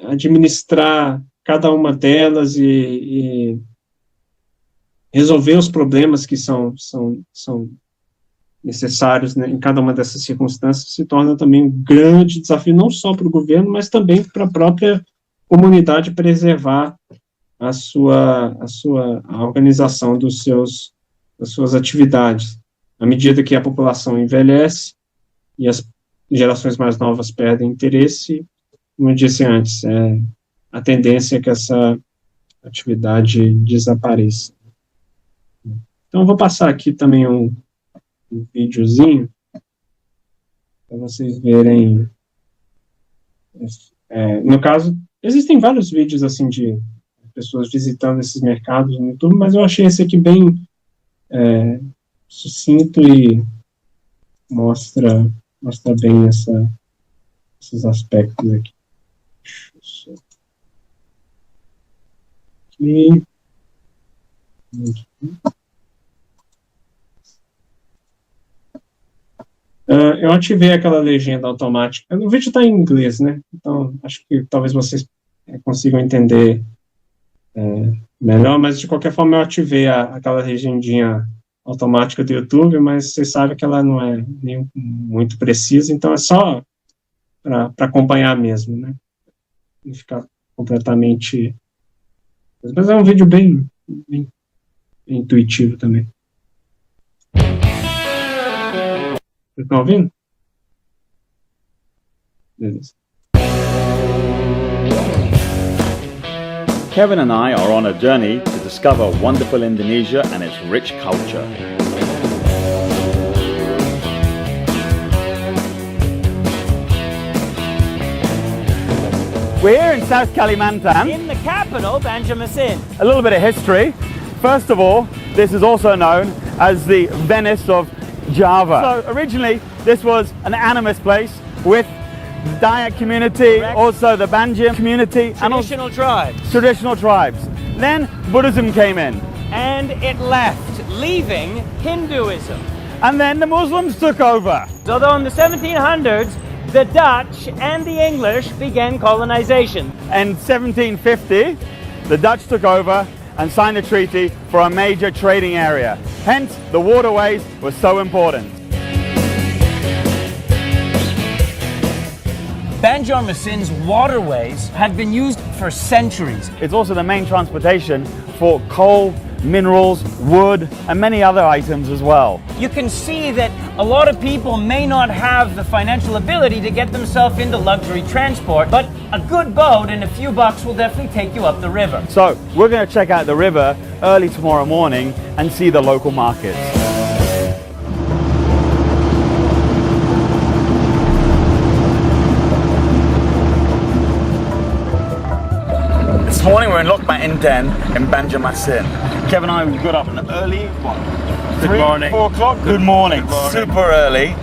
administrar cada uma delas e resolver os problemas que são necessários, né, em cada uma dessas circunstâncias, se torna também um grande desafio, não só para o governo, mas também para a própria comunidade preservar a organização das suas atividades. À medida que a população envelhece e as gerações mais novas perdem interesse, como eu disse antes, a tendência é que essa atividade desapareça. Então, eu vou passar aqui também um videozinho para vocês verem. No caso, existem vários vídeos assim de pessoas visitando esses mercados no YouTube, mas eu achei esse aqui bem sucinto e mostra bem esses aspectos aqui. Aqui. Eu ativei aquela legenda automática. O vídeo está em inglês, né? Então, acho que talvez vocês consigam entender melhor, mas de qualquer forma eu ativei aquela legendinha automática do YouTube, mas vocês sabem que ela não é nem muito precisa, então é só para acompanhar mesmo, né? E ficar completamente... Mas é um vídeo bem intuitivo também. Vocês estão ouvindo? Beleza. Kevin and I are on a journey to discover wonderful Indonesia and its rich culture. We're here in South Kalimantan. In the capital, Banjarmasin. A little bit of history. First of all, this is also known as the Venice of Java. So originally, this was an animist place with the Dayak community, correct, also the Banjim community, traditional tribes. Traditional tribes. Then Buddhism came in. And it left, leaving Hinduism. And then the Muslims took over. Although in the 1700s, the Dutch and the English began colonization. In 1750, the Dutch took over and signed a treaty for a major trading area. Hence, the waterways were so important. Banjarmasin's waterways had been used for centuries. It's also the main transportation for coal, minerals, wood, and many other items as well. You can see that a lot of people may not have the financial ability to get themselves into luxury transport, but a good boat and a few bucks will definitely take you up the river. So we're going to check out the river early tomorrow morning and see the local markets. This morning we're in Lokma Inten in Banjarmasin. Kevin and I, we got up an early, 4 o'clock? Good morning. Super early.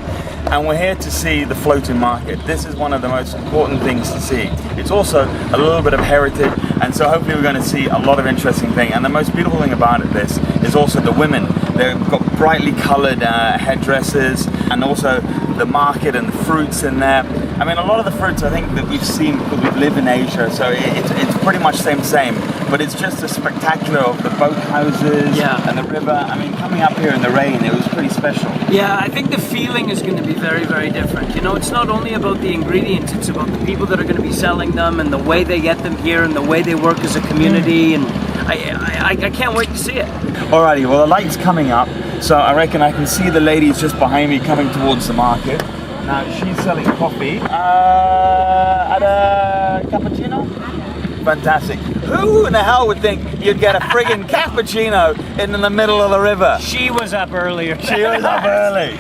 and we're here to see the floating market. This is one of the most important things to see. It's also a little bit of heritage, and so hopefully we're going to see a lot of interesting things. And the most beautiful thing about this is also the women. They've got brightly colored headdresses, and also the market and the fruits in there. I mean, a lot of the fruits I think that we've seen because we live in Asia, so it's pretty much same, but it's just a spectacular of the boat houses and the river. I mean, coming up here in the rain, it was pretty special. Yeah, I think the feeling is going to be very, very different. You know, it's not only about the ingredients, it's about the people that are going to be selling them and the way they get them here and the way they work as a community, and I can't wait to see it. Alrighty, well the light's coming up, so I reckon I can see the ladies just behind me coming towards the market. Now she's selling coffee at a cappuccino. Fantastic. Who in the hell would think you'd get a friggin' cappuccino in the middle of the river? She was up earlier. She was up early.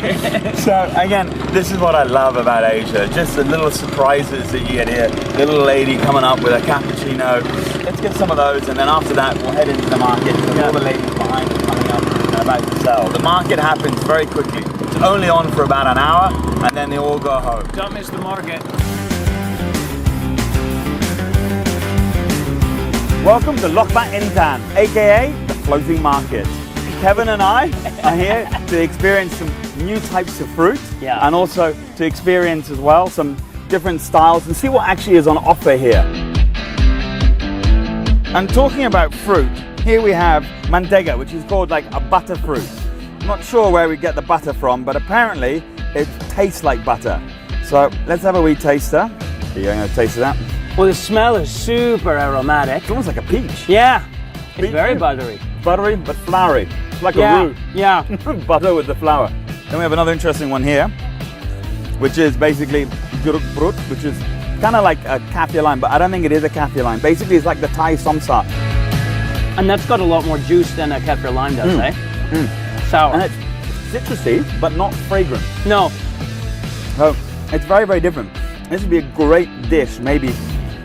So again, this is what I love about Asia. Just the little surprises that you get here. Little lady coming up with a cappuccino. Let's get some of those, and then after that we'll head into the market. So all the ladies behind are coming up and about to sell. The market happens very quickly. It's only on for about an hour, and then they all go home. Don't miss the market. Welcome to Loch Bat Intan, aka the floating market. Kevin and I are here to experience some new types of fruit, and also to experience as well some different styles and see what actually is on offer here. And talking about fruit, here we have mantega, which is called like a butter fruit. I'm not sure where we get the butter from, but apparently it tastes like butter. So let's have a wee taster. Are you going to taste that? Well, the smell is super aromatic. It's almost like a peach. Yeah, it's Peach very fruit. buttery. Buttery but flowery. It's like a roux. Yeah. Butter with the flour. Then we have another interesting one here, which is basically guruk brut, which is kind of like a kaffir lime, but I don't think it is a kaffir lime. Basically, it's like the Thai somsa. And that's got a lot more juice than a kaffir lime does, eh? Sour. And it's citrusy, but not fragrant. No. So it's very, very different. This would be a great dish, maybe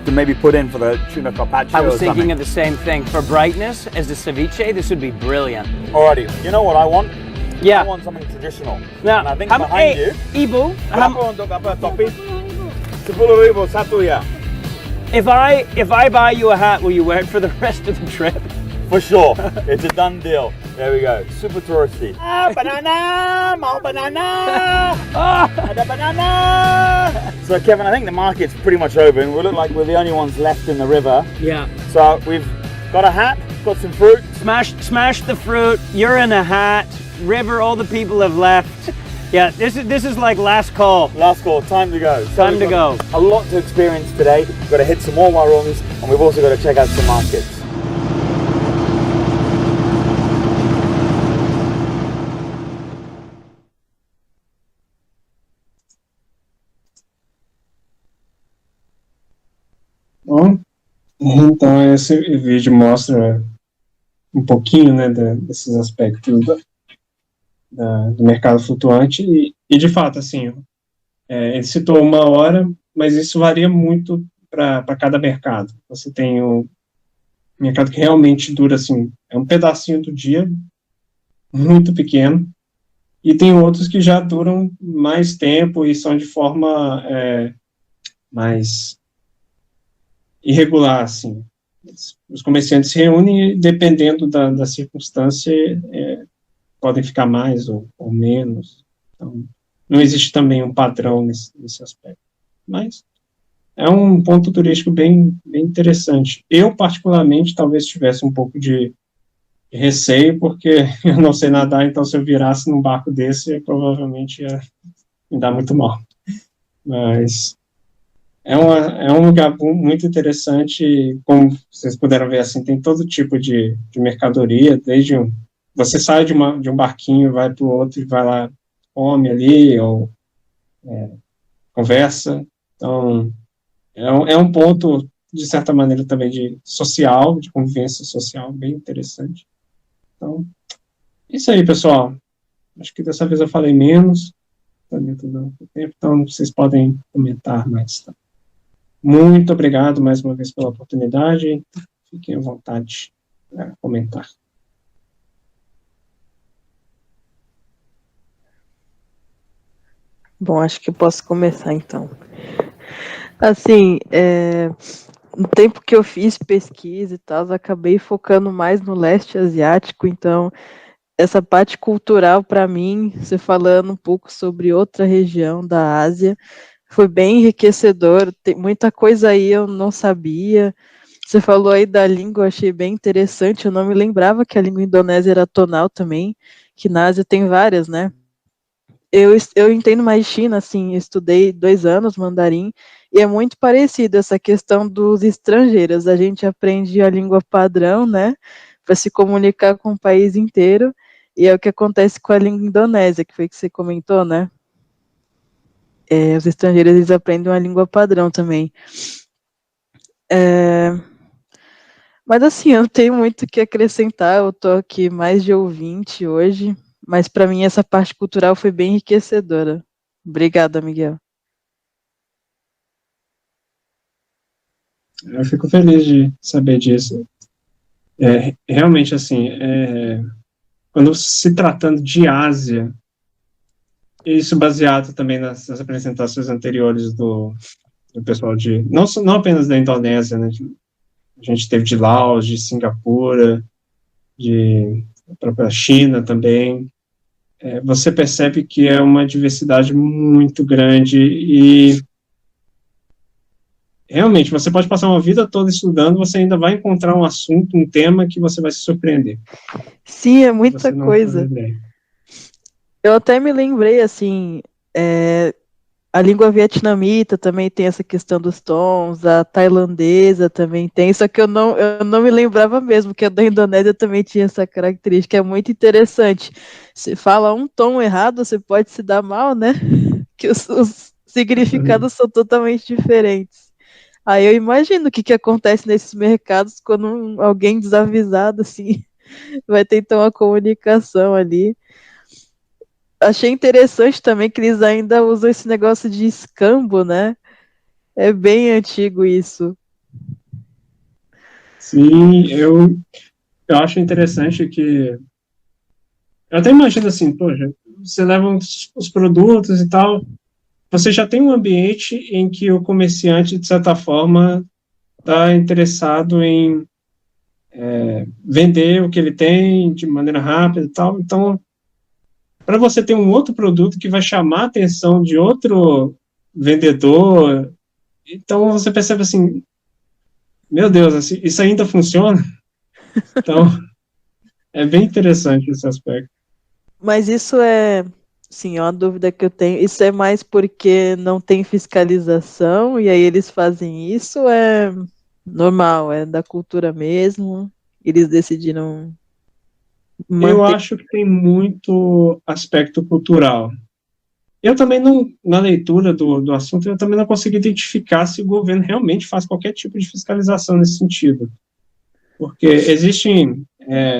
to put in for the tuna carpaccio. I was or thinking something. of the same thing. For brightness, as the ceviche, this would be brilliant. Alrighty, you know what I want? Yeah. I want something traditional. Now, and I think behind you. Ibu, Berapa untuk apa topi? 10,000 satu ya. if I buy you a hat, will you wear it for the rest of the trip? For sure, it's a done deal. There we go, super touristy. Banana, mau banana. Ada banana. So Kevin, I think the market's pretty much over, and we look like we're the only ones left in the river. Yeah. So we've got a hat, got some fruit. Smash the fruit. You're in a hat. River, all the people have left. Yeah, this is like last call. Last call, time to go. So Time to go. A lot to experience today. We've got to hit some more warungs, and we've also got to check out some markets. Bom, então esse vídeo mostra um pouquinho, né, desses aspectos do mercado flutuante e de fato, assim, ele citou 1 hora, mas isso varia muito para cada mercado. Você tem o mercado que realmente dura, assim, é um pedacinho do dia, muito pequeno, e tem outros que já duram mais tempo e são de forma mais irregular, assim. Os comerciantes se reúnem e, dependendo da circunstância, podem ficar mais ou menos. Então, não existe também um padrão nesse aspecto. Mas é um ponto turístico bem interessante. Eu, particularmente, talvez tivesse um pouco de receio, porque eu não sei nadar, então se eu virasse num barco desse, eu provavelmente ia me dar muito mal. Mas é um lugar muito interessante, como vocês puderam ver, assim, tem todo tipo de mercadoria, desde você sai de um barquinho, vai para o outro e vai lá, come ali, ou conversa. Então, é um ponto, de certa maneira, também de convivência social, bem interessante. Então, isso aí, pessoal. Acho que dessa vez eu falei menos, tá dentro do tempo, então vocês podem comentar mais, tá? Muito obrigado mais uma vez pela oportunidade. Fiquem à vontade para comentar. Bom, acho que eu posso começar então. Assim, no tempo que eu fiz pesquisa e tal, eu acabei focando mais no leste asiático, então essa parte cultural para mim, você falando um pouco sobre outra região da Ásia, foi bem enriquecedor, tem muita coisa aí eu não sabia. Você falou aí da língua, eu achei bem interessante, eu não me lembrava que a língua indonésia era tonal também, que na Ásia tem várias, né? Eu entendo mais China, assim, estudei 2 anos mandarim, e é muito parecido essa questão dos estrangeiros. A gente aprende a língua padrão, né, para se comunicar com o país inteiro, e é o que acontece com a língua indonésia, que foi que você comentou, né? Os estrangeiros, eles aprendem uma língua padrão também. Mas assim, eu não tenho muito o que acrescentar, eu tô aqui mais de ouvinte hoje, mas para mim essa parte cultural foi bem enriquecedora. Obrigada, Miguel. Eu fico feliz de saber disso. Realmente, assim, quando se tratando de Ásia, isso baseado também nas apresentações anteriores do pessoal não apenas da Indonésia, né? A gente teve de Laos, de Singapura, de própria China também. Você percebe que é uma diversidade muito grande e realmente você pode passar uma vida toda estudando, você ainda vai encontrar um assunto, um tema que você vai se surpreender. Sim, é muita coisa. Eu até me lembrei, assim, a língua vietnamita também tem essa questão dos tons, a tailandesa também tem, só que eu não me lembrava mesmo que a da Indonésia também tinha essa característica, é muito interessante. Se fala um tom errado, você pode se dar mal, né? Que os significados são totalmente diferentes. Aí eu imagino o que acontece nesses mercados quando alguém desavisado, assim, vai tentar uma comunicação ali. Achei interessante também que eles ainda usam esse negócio de escambo, né? É bem antigo isso. Sim, eu acho interessante que... Eu até imagino assim, poxa, você leva os produtos e tal, você já tem um ambiente em que o comerciante, de certa forma, está interessado em vender o que ele tem de maneira rápida e tal. Então, para você ter um outro produto que vai chamar a atenção de outro vendedor, então você percebe assim, meu Deus, assim, isso ainda funciona? Então, é bem interessante esse aspecto. Mas isso sim, é uma dúvida que eu tenho. Isso é mais porque não tem fiscalização e aí eles fazem isso? Ou é normal, é da cultura mesmo? Eles decidiram Eu manter. acho que tem muito aspecto cultural. Eu também não, na leitura do assunto, eu também não consegui identificar se o governo realmente faz qualquer tipo de fiscalização nesse sentido. Porque existem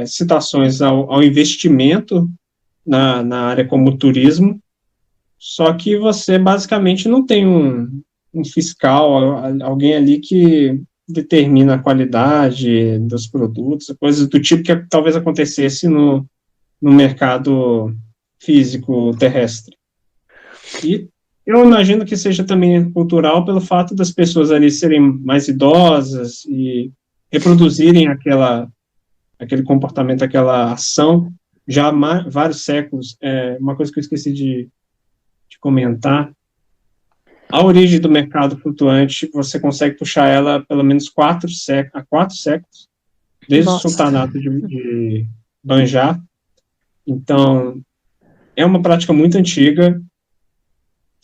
citações ao investimento na área como o turismo, só que você basicamente não tem um fiscal, alguém ali que determina a qualidade dos produtos, coisas do tipo que talvez acontecesse no mercado físico terrestre. E eu imagino que seja também cultural pelo fato das pessoas ali serem mais idosas e reproduzirem aquele comportamento, aquela ação já há vários séculos. Uma coisa que eu esqueci de comentar, a origem do mercado flutuante, você consegue puxar ela pelo menos 4 séculos, desde Nossa. o sultanato de Banjar. Então, é uma prática muito antiga,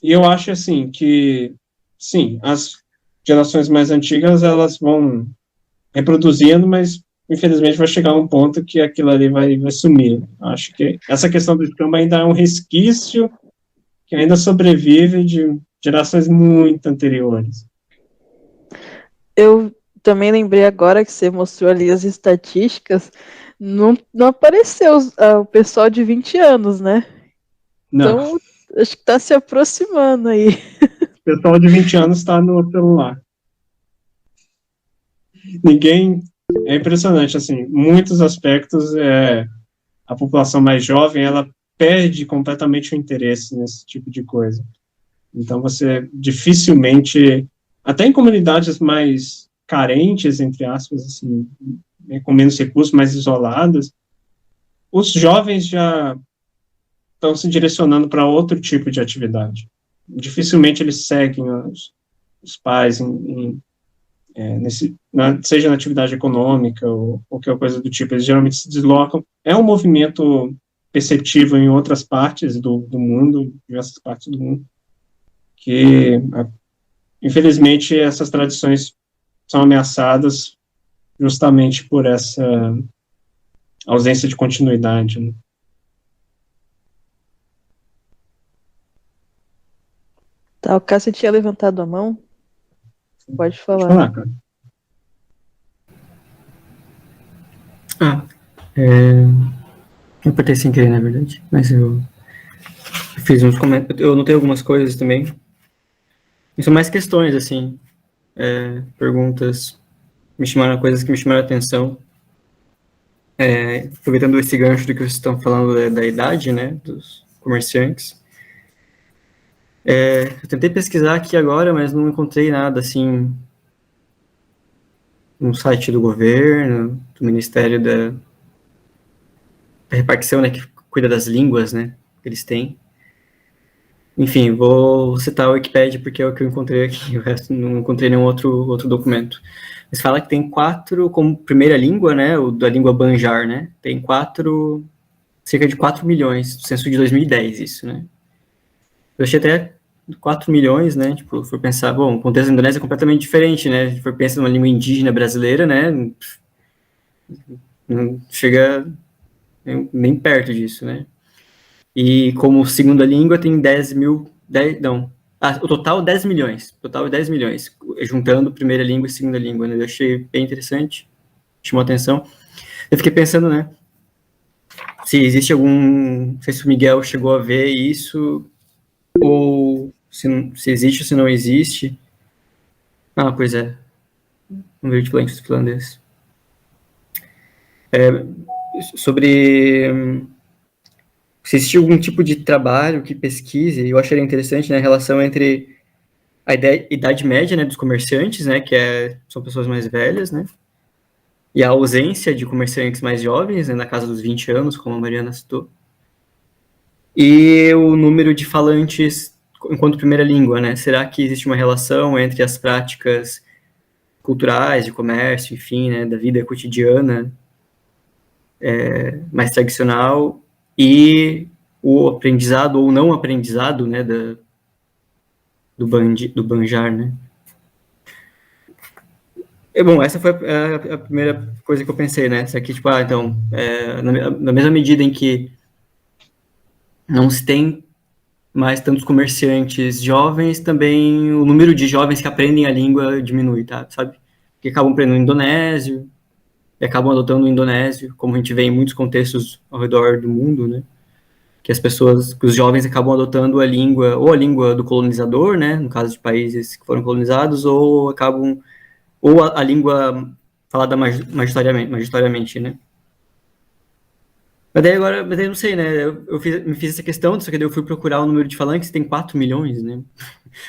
e eu acho assim que, sim, as gerações mais antigas, elas vão reproduzindo, mas infelizmente vai chegar um ponto que aquilo ali vai sumir. Acho que essa questão do escambo ainda é um resquício que ainda sobrevive de gerações muito anteriores. Eu também lembrei agora que você mostrou ali as estatísticas, não apareceu o pessoal de 20 anos, né? Não. Então, acho que está se aproximando aí. O pessoal de 20 anos está no celular. Ninguém... É impressionante, assim, muitos aspectos, a população mais jovem, ela perde completamente o interesse nesse tipo de coisa. Então, você dificilmente, até em comunidades mais carentes, entre aspas, assim, com menos recursos, mais isoladas, os jovens já estão se direcionando para outro tipo de atividade. Dificilmente eles seguem os pais seja na atividade econômica ou qualquer coisa do tipo, eles geralmente se deslocam. É um movimento perceptível em outras partes do mundo, diversas partes do mundo, que, infelizmente, essas tradições são ameaçadas justamente por essa ausência de continuidade, né? Tá, o Cássio tinha levantado a mão. Pode falar. Pode falar, cara. Eu apertei sem querer, na verdade, mas eu fiz uns comentários, eu notei algumas coisas também. E são mais questões, assim, perguntas, coisas que me chamaram a atenção. Aproveitando esse gancho do que vocês estão falando da idade, né, dos comerciantes. Eu tentei pesquisar aqui agora, mas não encontrei nada, assim, no site do governo, do Ministério da Repartição, né, que cuida das línguas, né, que eles têm. Enfim, vou citar a Wikipédia porque é o que eu encontrei aqui, o resto não encontrei nenhum outro documento. Mas fala que tem 4, como primeira língua, né, da língua Banjar, né, tem cerca de 4 milhões, no censo de 2010, isso, né. Eu achei até 4 milhões, né, tipo, for pensar, bom, o contexto da Indonésia é completamente diferente, né, se for pensar numa língua indígena brasileira, né, não chega nem perto disso, né. E como segunda língua tem o total 10 milhões, juntando primeira língua e segunda língua, né, eu achei bem interessante, chamou atenção. Eu fiquei pensando, né, se existe não sei se o Miguel chegou a ver isso, ou se existe ou se não existe. Pois é. Um verde blanco finlandês. Sobre se existe algum tipo de trabalho que pesquise, eu acharia interessante, né, a relação entre a idade média, né, dos comerciantes, né, são pessoas mais velhas, né, e a ausência de comerciantes mais jovens, né, na casa dos 20 anos, como a Mariana citou, e o número de falantes enquanto primeira língua, né? Será que existe uma relação entre as práticas culturais, de comércio, enfim, né, da vida cotidiana mais tradicional e o aprendizado ou não aprendizado, né, do Banjar, né? Bom, essa foi a primeira coisa que eu pensei, né? Isso aqui, tipo, então, na mesma medida em que não se tem mais tantos comerciantes jovens, também o número de jovens que aprendem a língua diminui, tá? Sabe? Que acabam aprendendo indonésio, e acabam adotando o indonésio, como a gente vê em muitos contextos ao redor do mundo, né? Que os jovens acabam adotando a língua, ou a língua do colonizador, né? No caso de países que foram colonizados, ou a língua falada majoritariamente, né? Mas daí eu não sei, né? Me fiz essa questão, só que daí eu fui procurar o número de falantes, tem 4 milhões, né?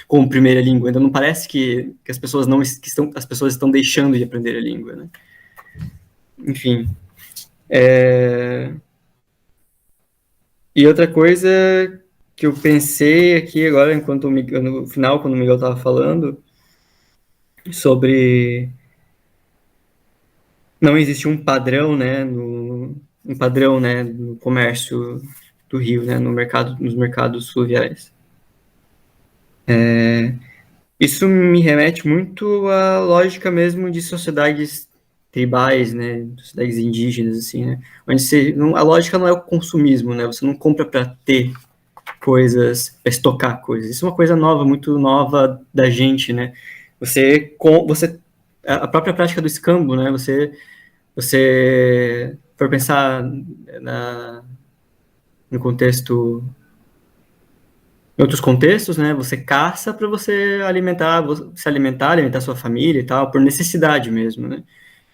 Como primeira língua. Ainda não parece que as pessoas as pessoas estão deixando de aprender a língua, né? Enfim. E outra coisa que eu pensei aqui agora, no final, quando o Miguel estava falando, sobre não existe um padrão, né, no comércio do Rio, né, nos mercados fluviais. Isso me remete muito à lógica mesmo de sociedades tribais, né, sociedades indígenas, assim, né, onde a lógica não é o consumismo, né, você não compra para ter coisas, para estocar coisas. Isso é uma coisa nova, muito nova da gente, né, a própria prática do escambo, né, você for pensar no contexto, em outros contextos, né, você caça para você alimentar sua família e tal, por necessidade mesmo, né.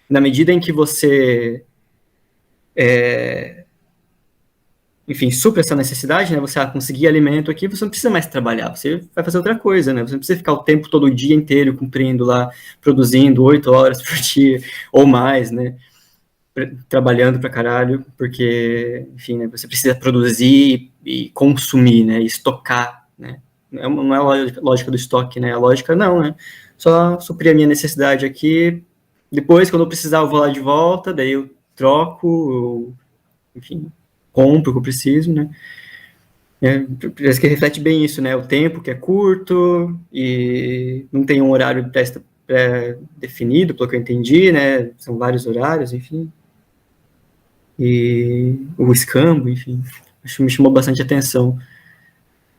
Na medida em que você enfim, supra essa necessidade, né? Você conseguir alimento aqui, você não precisa mais trabalhar, você vai fazer outra coisa, né? Você não precisa ficar o tempo todo, o dia inteiro cumprindo lá, produzindo 8 horas por dia ou mais, né? Trabalhando pra caralho, porque, enfim, né? Você precisa produzir e consumir, né? E estocar, né? Não é a lógica do estoque, né? A lógica, não, né? Só suprir a minha necessidade aqui, depois, quando eu precisar, eu vou lá de volta, daí eu troco, enfim, compro o que eu preciso, né? Parece que reflete bem isso, né? O tempo que é curto e não tem um horário pré-definido, pelo que eu entendi, né? São vários horários, enfim. E o escambo, enfim, acho que me chamou bastante atenção.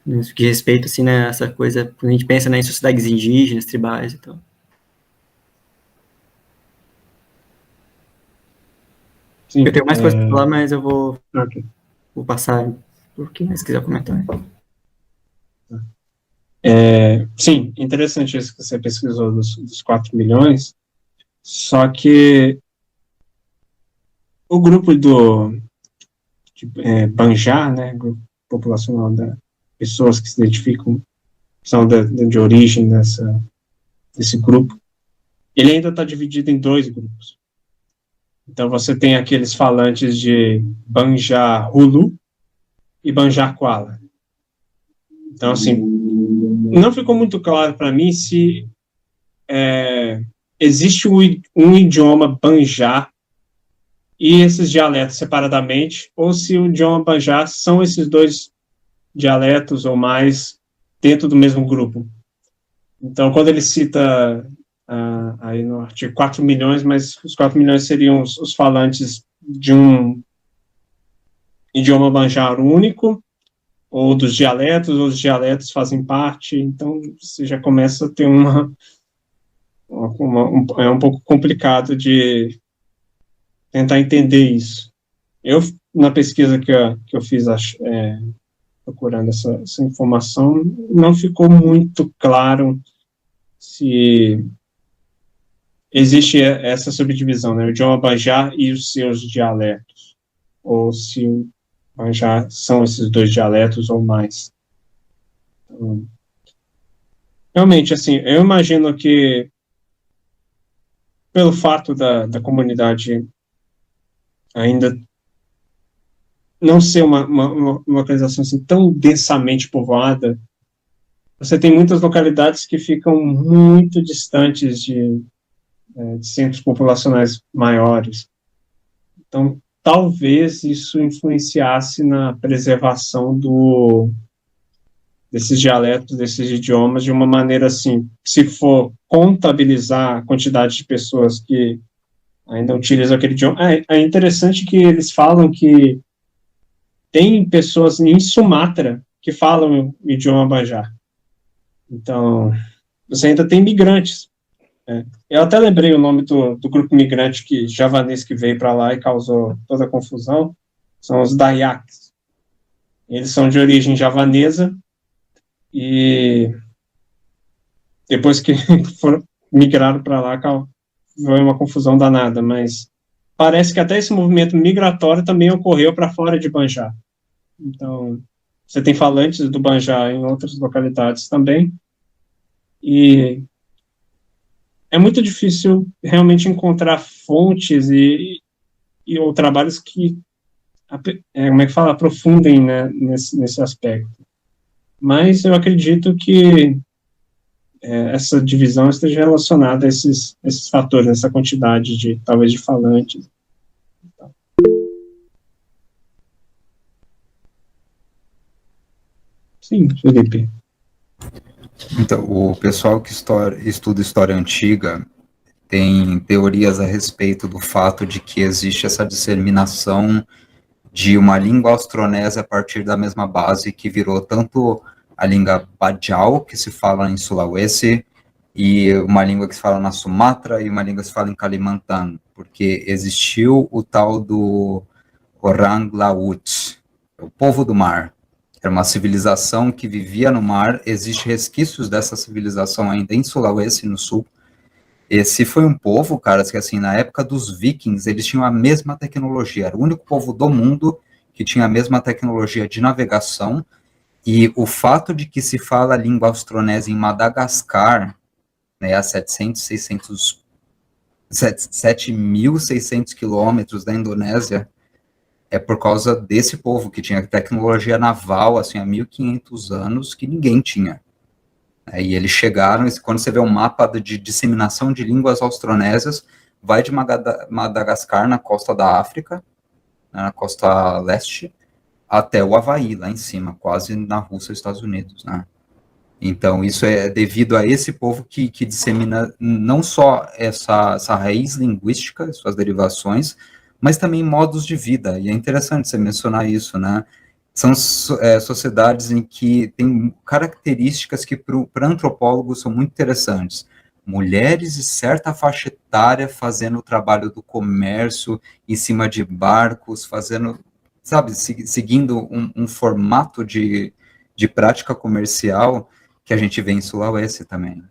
Né? Que respeito, assim, né? Essa coisa, quando a gente pensa, né, em sociedades indígenas, tribais e tal. Sim, Eu tenho mais coisa para falar, mas eu vou passar por quem mais quiser comentar. Sim, interessante isso que você pesquisou dos 4 milhões, só que o grupo Banjar, né, grupo populacional da pessoas que se identificam, são de origem desse grupo, ele ainda está dividido em 2 grupos. Então você tem aqueles falantes de Banjar Hulu e Banjar Kuala. Então, assim, não ficou muito claro para mim se existe um idioma Banjar e esses dialetos separadamente, ou se o idioma Banjar são esses 2 dialetos ou mais dentro do mesmo grupo. Então, quando ele cita aí no artigo 4 milhões, mas os 4 milhões seriam os falantes de um idioma Banjar único, ou dos dialetos, ou os dialetos fazem parte, então você já começa a ter é um pouco complicado de tentar entender isso. Eu, na pesquisa que eu fiz, procurando essa informação, não ficou muito claro se existe essa subdivisão, né, o idioma Banjar e os seus dialetos, ou se o Banjar são esses 2 dialetos ou mais. Então, realmente, assim, eu imagino que pelo fato da comunidade ainda não ser uma localização assim, tão densamente povoada, você tem muitas localidades que ficam muito distantes de centros populacionais maiores. Então, talvez isso influenciasse na preservação desses dialetos, desses idiomas, de uma maneira assim, se for contabilizar a quantidade de pessoas que ainda utilizam aquele idioma. É interessante que eles falam que tem pessoas em Sumatra que falam o idioma Banjar. Então, você ainda tem migrantes. Eu até lembrei o nome do grupo migrante javanês que veio para lá e causou toda a confusão, são os Dayaks. Eles são de origem javanesa e depois que migraram para lá, foi uma confusão danada, mas parece que até esse movimento migratório também ocorreu para fora de Banjar. Então, você tem falantes do Banjar em outras localidades também, e é muito difícil realmente encontrar fontes ou trabalhos que, como é que fala, aprofundem, né, nesse aspecto. Mas eu acredito que essa divisão esteja relacionada a esses fatores, essa quantidade talvez de falantes. Sim, Felipe. Então, o pessoal que estuda história antiga tem teorias a respeito do fato de que existe essa disseminação de uma língua austronésia a partir da mesma base que virou tanto a língua Bajau, que se fala em Sulawesi, e uma língua que se fala na Sumatra, e uma língua que se fala em Kalimantan, porque existiu o tal do Orang Laut, o povo do mar. Era uma civilização que vivia no mar, existem resquícios dessa civilização ainda em Sulawesi, no sul. Esse foi um povo, cara, que assim, na época dos vikings, eles tinham a mesma tecnologia, era o único povo do mundo que tinha a mesma tecnologia de navegação, e o fato de que se fala a língua austronésia em Madagascar, né, a 7.600 quilômetros da Indonésia, é por causa desse povo que tinha tecnologia naval, assim, há 1.500 anos, que ninguém tinha. E eles chegaram, quando você vê um mapa de disseminação de línguas austronésias, vai de Madagascar, na costa da África, na costa leste, até o Havaí, lá em cima, quase na Rússia e Estados Unidos, né? Então, isso é devido a esse povo que dissemina não só essa raiz linguística, suas derivações, mas também modos de vida, e é interessante você mencionar isso, né? São sociedades em que tem características que para antropólogos são muito interessantes. Mulheres de certa faixa etária fazendo o trabalho do comércio em cima de barcos, fazendo, sabe, seguindo um formato de prática comercial que a gente vê em Sulawesi também.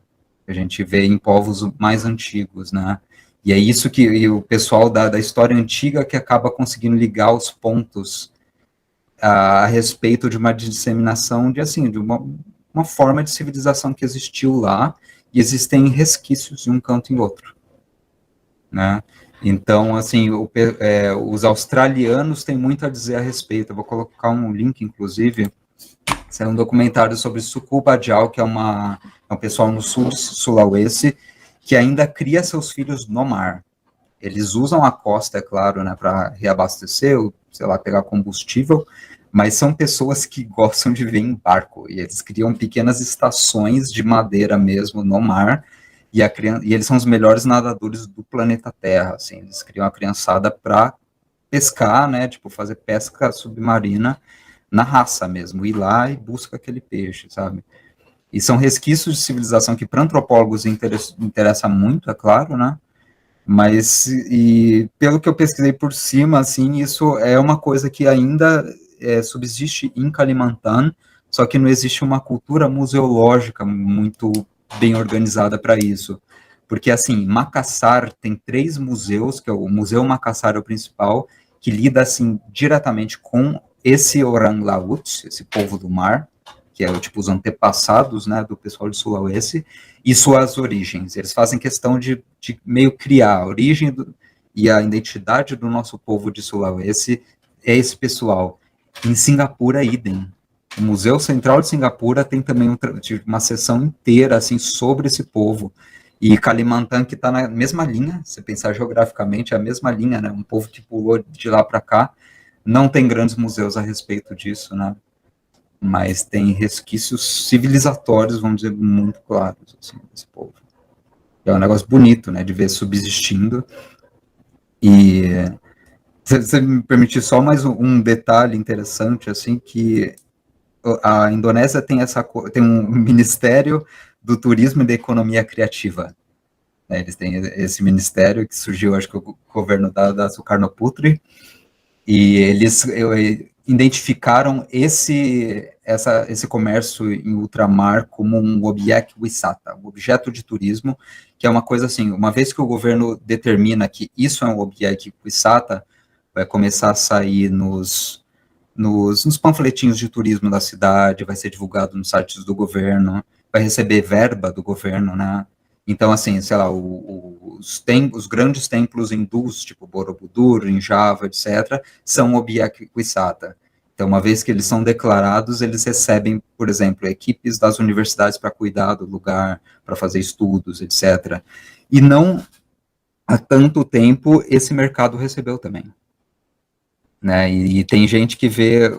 A gente vê em povos mais antigos, né? E é isso que o pessoal da história antiga que acaba conseguindo ligar os pontos a respeito de uma disseminação de uma forma de civilização que existiu lá, e existem resquícios de um canto em outro, né? Então, assim, os australianos têm muito a dizer a respeito. Eu vou colocar um link, inclusive, é um documentário sobre Suku Bajau, que é um pessoal no sul de Sulawesi, que ainda cria seus filhos no mar. Eles usam a costa, é claro, né, para reabastecer, ou, sei lá, pegar combustível, mas são pessoas que gostam de ver em barco, e eles criam pequenas estações de madeira mesmo no mar, e eles são os melhores nadadores do planeta Terra, assim, eles criam a criançada para pescar, né, tipo, fazer pesca submarina na raça mesmo, ir lá e busca aquele peixe, sabe? E são resquícios de civilização que para antropólogos interessa muito, é claro, né? Mas, e pelo que eu pesquisei por cima, assim, isso é uma coisa que ainda subsiste em Kalimantan, só que não existe uma cultura museológica muito bem organizada para isso. Porque, assim, Makassar tem 3 museus, que é o Museu Makassar é o principal, que lida, assim, diretamente com esse Orang Laut, esse povo do mar, que é, tipo, os antepassados, né, do pessoal de Sulawesi, e suas origens. Eles fazem questão de meio criar a origem e a identidade do nosso povo de Sulawesi é esse pessoal. Em Singapura, idem. O Museu Central de Singapura tem também uma seção inteira, assim, sobre esse povo. E Kalimantan, que está na mesma linha, se pensar geograficamente, é a mesma linha, né, um povo que pulou de lá para cá, não tem grandes museus a respeito disso, né, mas tem resquícios civilizatórios, vamos dizer, muito claros, assim, desse povo. É um negócio bonito, né, de ver subsistindo. E se você me permitir só mais um detalhe interessante, assim, que a Indonésia tem um Ministério do Turismo e da Economia Criativa, né, eles têm esse ministério que surgiu, acho que o governo da Sukarno Putri, e eles identificaram esse comércio em ultramar como um objeto wisata, um objeto de turismo, que é uma coisa assim, uma vez que o governo determina que isso é um objeto wisata, vai começar a sair nos panfletinhos de turismo da cidade, vai ser divulgado nos sites do governo, vai receber verba do governo, né? Então, assim, sei lá, os grandes templos hindus, tipo Borobudur, em Java, etc., são objeto wisata. Então, uma vez que eles são declarados, eles recebem, por exemplo, equipes das universidades para cuidar do lugar, para fazer estudos, etc. E não há tanto tempo esse mercado recebeu também, né? E tem gente que vê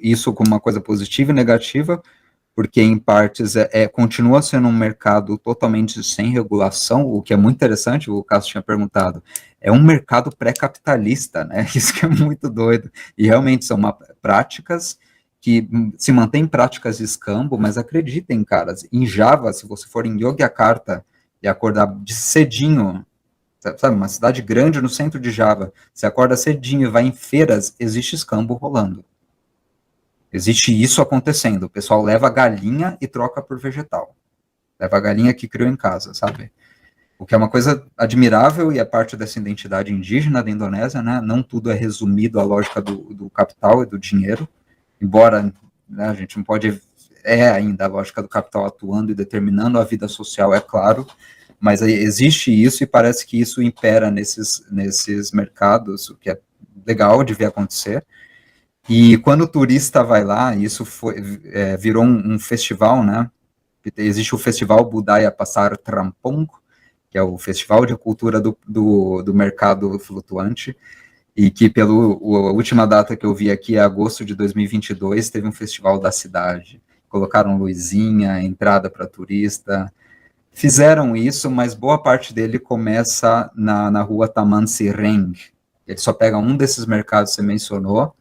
isso como uma coisa positiva e negativa, porque em partes continua sendo um mercado totalmente sem regulação, o que é muito interessante, o Cássio tinha perguntado, é um mercado pré-capitalista, né, isso que é muito doido, e realmente são práticas que se mantêm práticas de escambo, mas acreditem, caras, em Java, se você for em Yogyakarta e acordar de cedinho, sabe, uma cidade grande no centro de Java, você acorda cedinho e vai em feiras, existe escambo rolando. Existe isso acontecendo. O pessoal leva a galinha e troca por vegetal. Leva a galinha que criou em casa, sabe? o que é uma coisa admirável e é parte dessa identidade indígena da Indonésia, né? Não tudo é resumido à lógica do capital e do dinheiro, embora, né, a gente não pode, ainda a lógica do capital atuando e determinando a vida social, é claro, mas existe isso e parece que isso impera nesses mercados, o que é legal de ver acontecer. E quando o turista vai lá, isso virou um festival, né? Existe o Festival Budaya Pasar Trampong, que é o Festival de Cultura do Mercado Flutuante, e que a última data que eu vi aqui é agosto de 2022, teve um festival da cidade. Colocaram luzinha, entrada para turista, fizeram isso, mas boa parte dele começa na rua Taman Sireng. Ele só pega um desses mercados que você mencionou,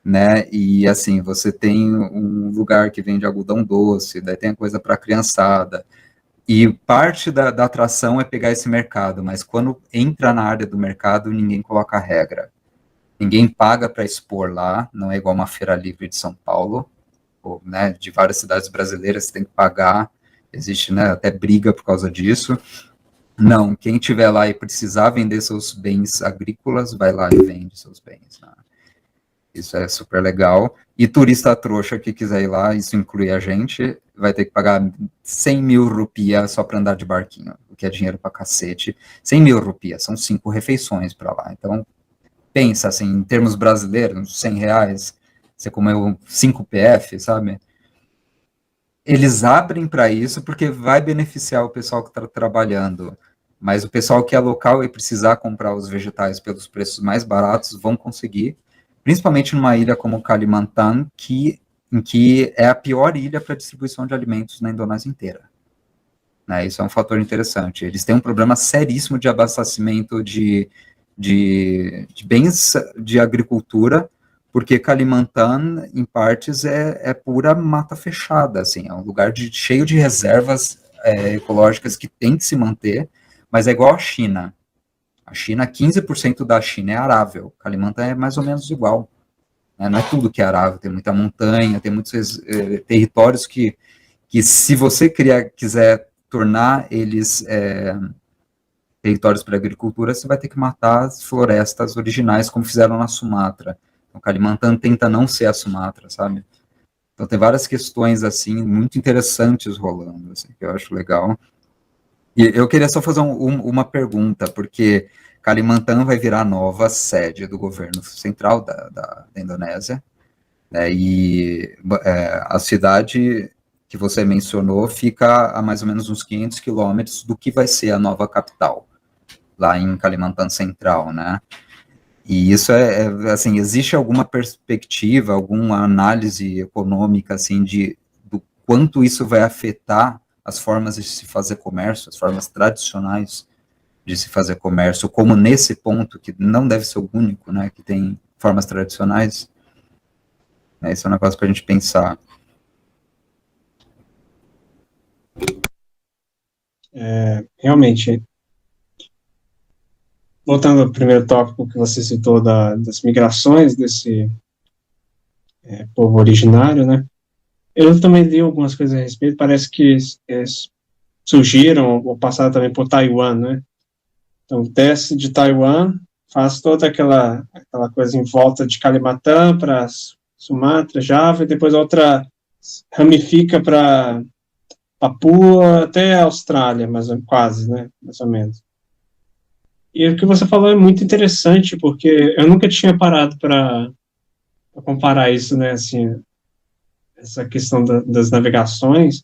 né, e assim, você tem um lugar que vende algodão doce, daí tem a coisa para a criançada, e parte da atração é pegar esse mercado, mas quando entra na área do mercado, ninguém coloca regra. Ninguém paga para expor lá, não é igual uma feira livre de São Paulo, ou, né, de várias cidades brasileiras, você tem que pagar, existe, né, até briga por causa disso. Não, quem estiver lá e precisar vender seus bens agrícolas, vai lá e vende seus bens, né? Isso é super legal. E turista trouxa que quiser ir lá, isso inclui a gente, vai ter que pagar 100 mil rupias só para andar de barquinho, o que é dinheiro pra cacete. 100 mil rupias, são 5 refeições para lá. Então, pensa assim, em termos brasileiros, 100 reais, você comeu 5 PF, sabe? Eles abrem para isso porque vai beneficiar o pessoal que está trabalhando. Mas o pessoal que é local e precisar comprar os vegetais pelos preços mais baratos vão conseguir, principalmente numa ilha como Kalimantan, em que é a pior ilha para distribuição de alimentos na Indonésia inteira. Né, isso é um fator interessante. Eles têm um problema seríssimo de abastecimento de bens de agricultura, porque Kalimantan, em partes, é pura mata fechada, assim, é um lugar cheio de reservas ecológicas que tem que se manter, mas é igual a China. A China, 15% da China é arável, Kalimantan é mais ou menos igual. Né? Não é tudo que é arável, tem muita montanha, tem muitos territórios que se você quiser tornar eles territórios para agricultura, você vai ter que matar as florestas originais, como fizeram na Sumatra. Então, Kalimantan tenta não ser a Sumatra, sabe? Então, tem várias questões, assim, muito interessantes rolando, assim, que eu acho legal. E eu queria só fazer uma pergunta, porque Kalimantan vai virar a nova sede do governo central da Indonésia, né, e a cidade que você mencionou fica a mais ou menos uns 500 quilômetros do que vai ser a nova capital, lá em Kalimantan Central, né? E isso assim, existe alguma perspectiva, alguma análise econômica, assim, do quanto isso vai afetar as formas de se fazer comércio, as formas tradicionais de se fazer comércio, como nesse ponto, que não deve ser o único, né, que tem formas tradicionais, né, isso é um negócio para a gente pensar. Realmente, voltando ao primeiro tópico que você citou das migrações desse povo originário, né, eu também li algumas coisas a respeito, parece que surgiram ou passaram também por Taiwan, né? Então, desce de Taiwan, faz toda aquela coisa em volta de Kalimantan para Sumatra, Java, e depois outra ramifica para Papua até a Austrália, quase, né? Mais ou menos. E o que você falou é muito interessante, porque eu nunca tinha parado para comparar isso, né? Assim, essa questão das navegações,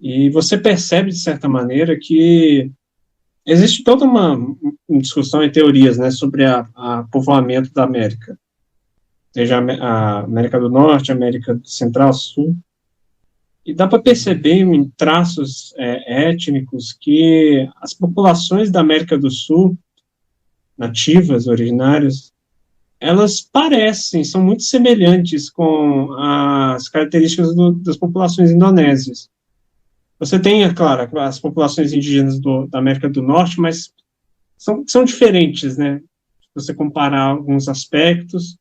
e você percebe, de certa maneira, que existe toda uma discussão e teorias, né, sobre o povoamento da América, seja a América do Norte, a América Central, Sul, e dá para perceber em traços étnicos que as populações da América do Sul, nativas, originárias, elas são muito semelhantes com as características das populações indonésias. Você tem, é claro, as populações indígenas da América do Norte, mas são diferentes, né? Se você comparar alguns aspectos.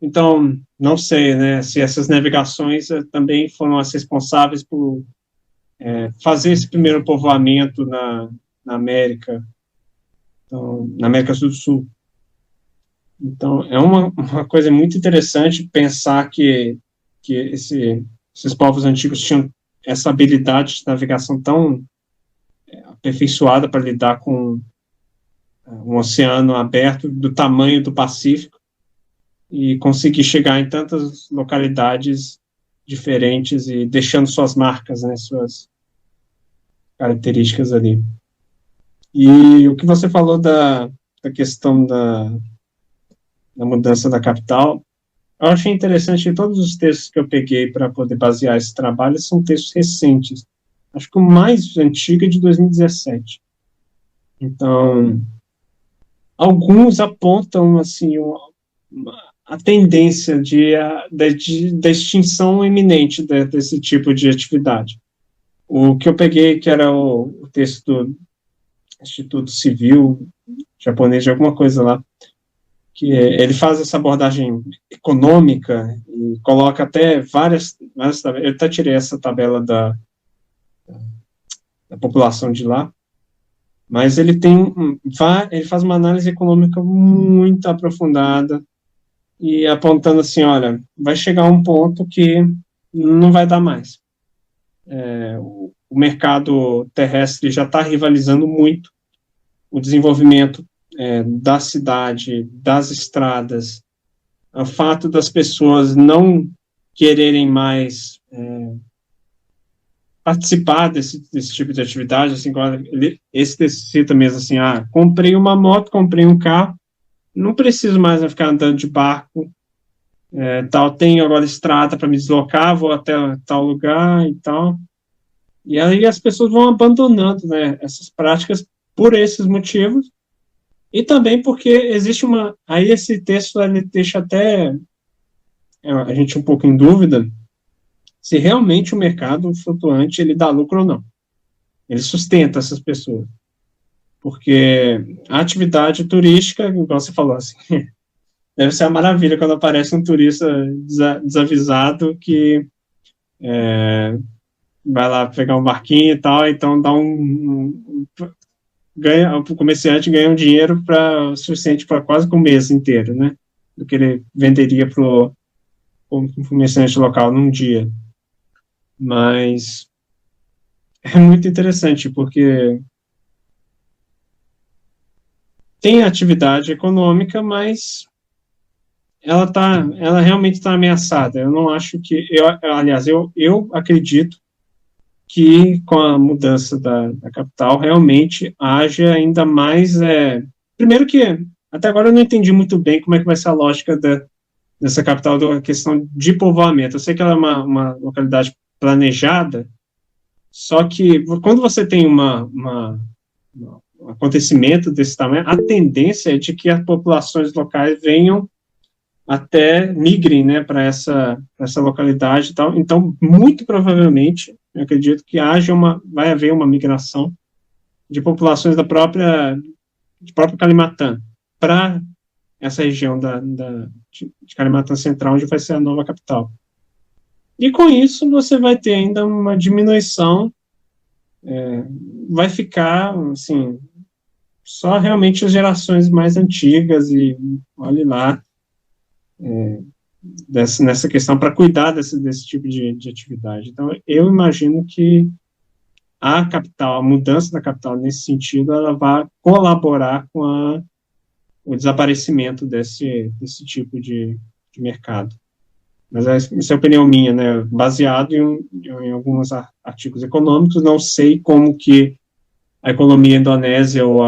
Então, não sei, né, se essas navegações também foram as responsáveis por fazer esse primeiro povoamento na América, então, na América do Sul. Então, é uma coisa muito interessante pensar que esses povos antigos tinham essa habilidade de navegação tão aperfeiçoada para lidar com um oceano aberto do tamanho do Pacífico e conseguir chegar em tantas localidades diferentes e deixando suas marcas, né, suas características ali. E o que você falou da questão da mudança da capital, eu achei interessante que todos os textos que eu peguei para poder basear esse trabalho são textos recentes. Acho que o mais antigo é de 2017. Então, alguns apontam assim a tendência da extinção iminente desse tipo de atividade. O que eu peguei, que era o texto do Instituto Civil japonês, de alguma coisa lá, que ele faz essa abordagem econômica e coloca até várias eu até tirei essa tabela da população de lá, mas ele faz uma análise econômica muito aprofundada e apontando assim, olha, vai chegar um ponto que não vai dar mais. O mercado terrestre já está rivalizando muito, o desenvolvimento da cidade, das estradas, o fato das pessoas não quererem mais participar desse tipo de atividade, assim, esse cita mesmo assim, comprei uma moto, comprei um carro, não preciso mais ficar andando de barco, tenho agora estrada para me deslocar, vou até tal lugar e tal, e aí as pessoas vão abandonando, né, essas práticas por esses motivos, e também porque existe aí esse texto ele deixa até a gente um pouco em dúvida se realmente o mercado flutuante ele dá lucro ou não. Ele sustenta essas pessoas. Porque a atividade turística, igual você falou, assim, deve ser uma maravilha quando aparece um turista desavisado que vai lá pegar um barquinho e tal, então dá o comerciante ganha um dinheiro suficiente para quase um mês inteiro, né? Do que ele venderia para o comerciante local num dia. Mas é muito interessante, porque tem atividade econômica, mas ela realmente está ameaçada. Eu não acho que... aliás, eu acredito que com a mudança da capital, realmente haja ainda mais... primeiro que, até agora eu não entendi muito bem como é que vai ser a lógica dessa capital, da questão de povoamento. Eu sei que ela é uma localidade planejada, só que quando você tem um acontecimento desse tamanho, a tendência é de que as populações locais venham migrem, né, para essa localidade e tal. Então, muito provavelmente, eu acredito que vai haver uma migração de populações de próprio Kalimantan para essa região de Kalimantan Central, onde vai ser a nova capital. E com isso, você vai ter ainda uma diminuição, vai ficar, assim, só realmente as gerações mais antigas, e olhe lá, nessa questão, para cuidar desse tipo de atividade. Então, eu imagino que a mudança da capital, nesse sentido, ela vai colaborar com o desaparecimento desse tipo de mercado. Mas essa é a opinião minha, né, baseado em alguns artigos econômicos. Não sei como que a economia indonésia ou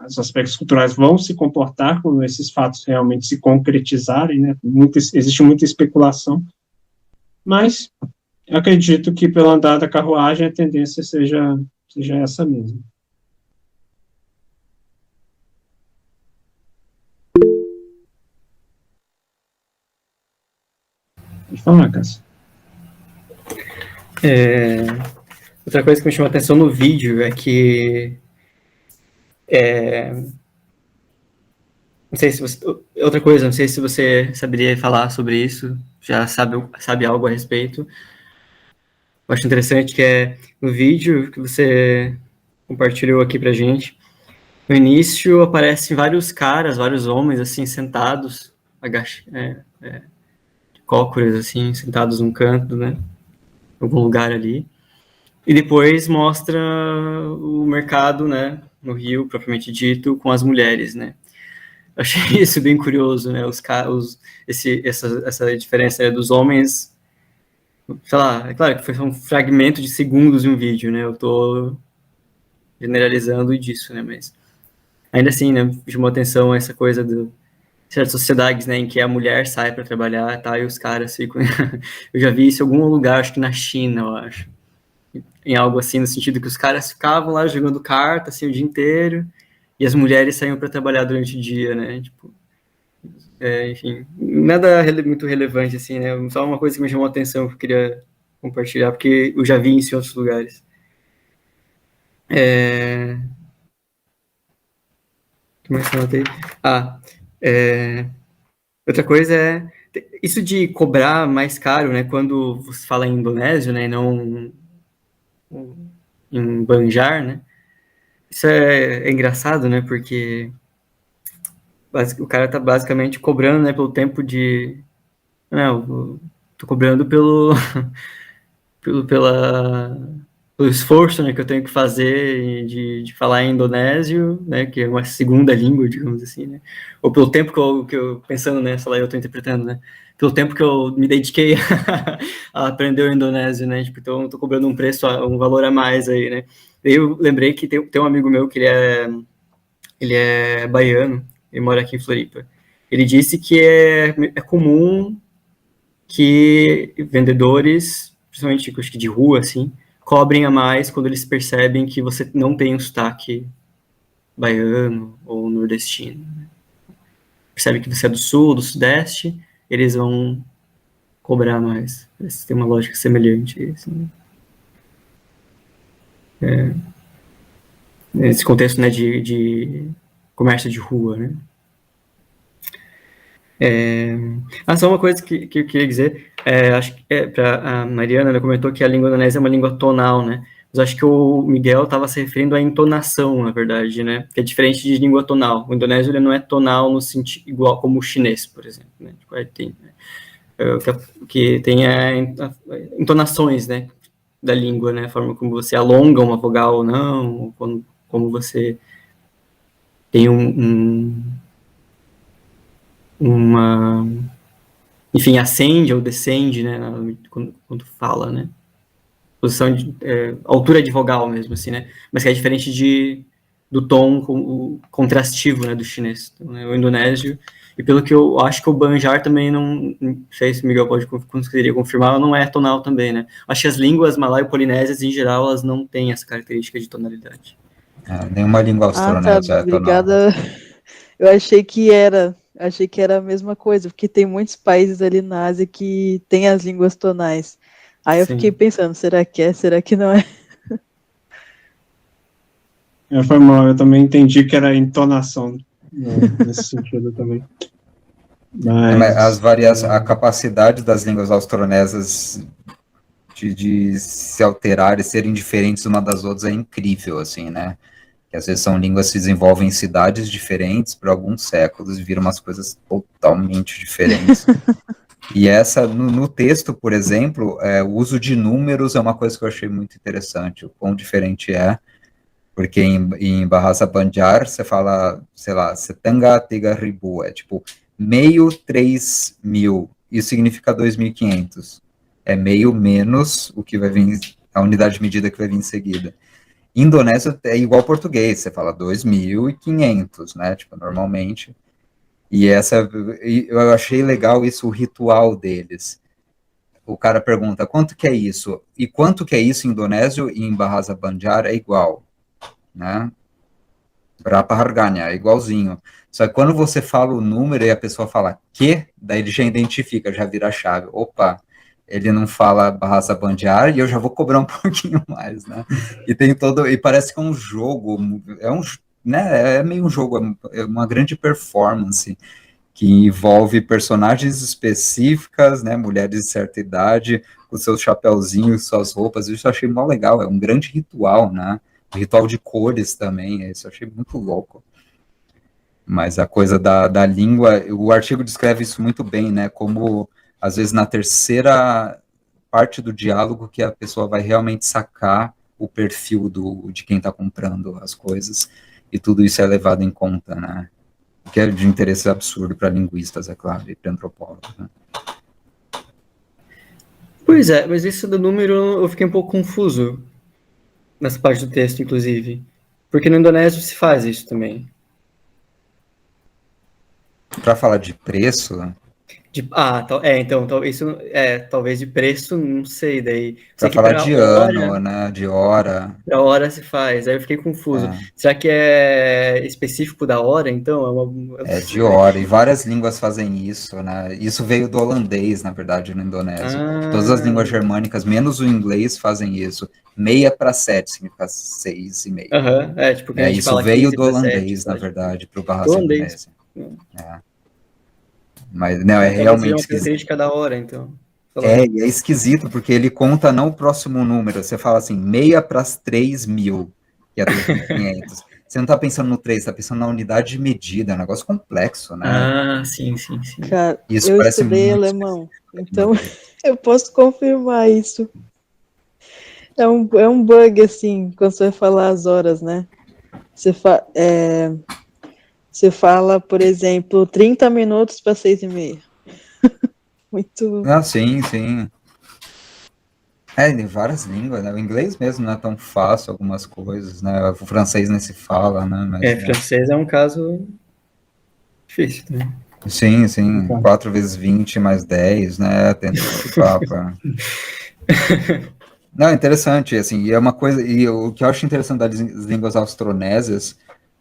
os aspectos culturais vão se comportar quando esses fatos realmente se concretizarem, né, existe muita especulação, mas eu acredito que pelo andar da carruagem a tendência seja essa mesmo. Pode falar, Cássio. Outra coisa que me chamou a atenção no vídeo é que não sei se você saberia falar sobre isso, já sabe algo a respeito. Eu acho interessante que no vídeo que você compartilhou aqui pra gente. No início aparecem vários caras, vários homens, assim, sentados, cócoras, assim, sentados num canto, né? Em algum lugar ali. E depois mostra o mercado, né? No Rio, propriamente dito, com as mulheres, né? Eu achei isso bem curioso, né? Essa diferença, né, dos homens, sei lá, é claro que foi um fragmento de segundos de um vídeo, né? Eu tô generalizando disso, né? Mas ainda assim, né? Chamou atenção essa coisa de certas sociedades, né? Em que a mulher sai para trabalhar, tá? E os caras ficam. Eu já vi isso em algum lugar, acho que na China, eu acho. Em algo assim, no sentido que os caras ficavam lá jogando carta, assim, o dia inteiro, e as mulheres saíam para trabalhar durante o dia, né? Tipo, enfim, nada muito relevante, assim, né? Só uma coisa que me chamou a atenção que eu queria compartilhar, porque eu já vi isso em outros lugares. O que mais que eu notei? Outra coisa é isso de cobrar mais caro, né? Quando você fala em indonésio, né? E não em Banjar, né? Isso é engraçado, né? Porque o cara tá basicamente cobrando, né? Pelo tempo de... Não, eu tô cobrando pelo esforço, né, que eu tenho que fazer de falar em indonésio, né, que é uma segunda língua, digamos assim, né, ou pelo tempo que eu pensando, né, sei lá, eu tô interpretando, né, pelo tempo que eu me dediquei a aprender o indonésio, né, tipo, então eu tô cobrando um preço, um valor a mais aí, né. Eu lembrei que tem um amigo meu que ele é baiano, ele mora aqui em Floripa. Ele disse que é comum que vendedores, principalmente acho que de rua, assim, cobrem a mais quando eles percebem que você não tem um sotaque baiano ou nordestino. Percebem que você é do sul, do sudeste, eles vão cobrar mais. Tem uma lógica semelhante. Assim. Nesse contexto, né, de comércio de rua, né? Só uma coisa que eu queria dizer, acho que para a Mariana, ela comentou que a língua indonésia é uma língua tonal, né? Mas acho que o Miguel estava se referindo à entonação, na verdade, né? Que é diferente de língua tonal. O indonésio ele não é tonal no sentido igual como o chinês, por exemplo, né? Que tem entonações, né? Da língua, né? A forma como você alonga uma vogal ou não, ou como você tem enfim, acende ou descende, né, quando fala, né, posição de, altura de vogal mesmo, assim, né, mas que é diferente do tom contrastivo, né, do chinês, então, né, o indonésio, e pelo que eu acho que o Banjar também não sei se o Miguel conseguiria confirmar, não é tonal também, né, acho que as línguas malaio-polinésias, em geral, elas não têm essa característica de tonalidade. Nenhuma língua austronésia é tonal. Obrigada. Eu achei que era a mesma coisa, porque tem muitos países ali na Ásia que tem as línguas tonais. Aí eu fiquei pensando, será que é? Será que não é? Foi mal, eu também entendi que era entonação, nesse sentido também. Mas a capacidade das línguas austronesas de se alterar e serem diferentes uma das outras é incrível, assim, né? Que às vezes são línguas que se desenvolvem em cidades diferentes por alguns séculos e viram umas coisas totalmente diferentes. E no texto, por exemplo, o uso de números é uma coisa que eu achei muito interessante, o quão diferente é, porque em Bahasa Banjar você fala, sei lá, setanga tiga ribu, é tipo meio 3.000, isso significa 2.500. É meio menos o que vai vir, a unidade de medida que vai vir em seguida. Indonésio é igual ao português, você fala 2.500, né, tipo, normalmente. E eu achei legal isso, o ritual deles. O cara pergunta, quanto que é isso? E quanto que é isso em indonésio e em Bahasa Banjar é igual, né? Berapa harganya, é igualzinho. Só que quando você fala o número e a pessoa fala que, daí ele já identifica, já vira a chave. Opa, ele não fala Bahasa Banjar e eu já vou cobrar um pouquinho mais, né? E parece que é um jogo, né? É meio um jogo, é uma grande performance que envolve personagens específicas, né? Mulheres de certa idade, com seus chapeuzinhos, suas roupas. Isso eu achei mó legal, é um grande ritual, né? O ritual de cores também, isso eu achei muito louco. Mas a coisa da língua, o artigo descreve isso muito bem, né? Como, às vezes, na terceira parte do diálogo que a pessoa vai realmente sacar o perfil de quem está comprando as coisas, e tudo isso é levado em conta, né? O que é de interesse absurdo para linguistas, é claro, e para antropólogos, né? Pois é, mas isso do número eu fiquei um pouco confuso nessa parte do texto, inclusive. Porque no indonésio se faz isso também. Para falar de preço, Então, isso talvez de preço, não sei, daí. para Sei que falar para de ano, né, de hora. Para hora se faz, aí eu fiquei confuso. Será que é específico da hora, então? É de hora, e várias línguas fazem isso, né? Isso veio do holandês, na verdade, no indonésio. Todas as línguas germânicas, menos o inglês, fazem isso. 6:7 significa 6:30. Tipo, que a gente Isso fala veio 15 do para holandês, 7, na verdade, para o barra holandês. Mas não, é Talvez realmente seja uma esquisito. característica da hora, então. É esquisito, porque ele conta não o próximo número. Você fala assim, 6:3.000, que é 3.500. Você não está pensando no 3, está pensando na unidade de medida, é um negócio complexo, né? Sim. Cara, Isso eu parece estudei muito alemão, então eu posso confirmar isso. É um bug, assim, quando você vai falar as horas, né? Você fala, por exemplo, 30 minutos para 6:30. Muito. sim. Em várias línguas, né? O inglês mesmo não é tão fácil, algumas coisas, né? O francês nem se fala, né? Mas, Francês é um caso difícil também. Sim. 4 vezes 20 mais 10, né? Tenta esse papo. Não, interessante, assim, e é uma coisa, e o que eu acho interessante das línguas austronésias,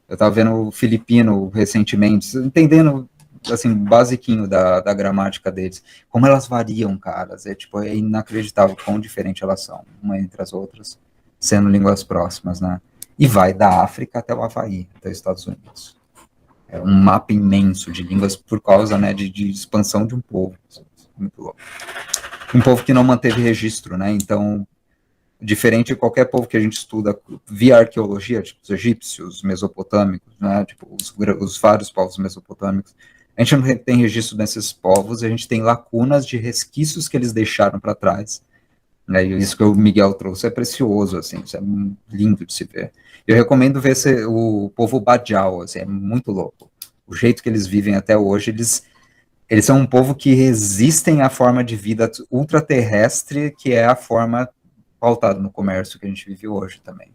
eu estava vendo o filipino recentemente, entendendo, assim, basiquinho da gramática deles, como elas variam, caras, é inacreditável quão diferente elas são, uma entre as outras, sendo línguas próximas, né, e vai da África até o Havaí, até os Estados Unidos. É um mapa imenso de línguas por causa, né, de expansão de um povo, muito louco. Um povo que não manteve registro, né, então, diferente de qualquer povo que a gente estuda via arqueologia, tipo os egípcios, os mesopotâmicos, né, tipo os vários povos mesopotâmicos, a gente não tem registro desses povos, a gente tem lacunas de resquícios que eles deixaram para trás, né, e isso que o Miguel trouxe é precioso, assim, isso é lindo de se ver. Eu recomendo ver o povo Bajau, assim, é muito louco, o jeito que eles vivem até hoje, eles são um povo que resistem à forma de vida ultraterrestre, que é a forma pautado no comércio que a gente vive hoje também.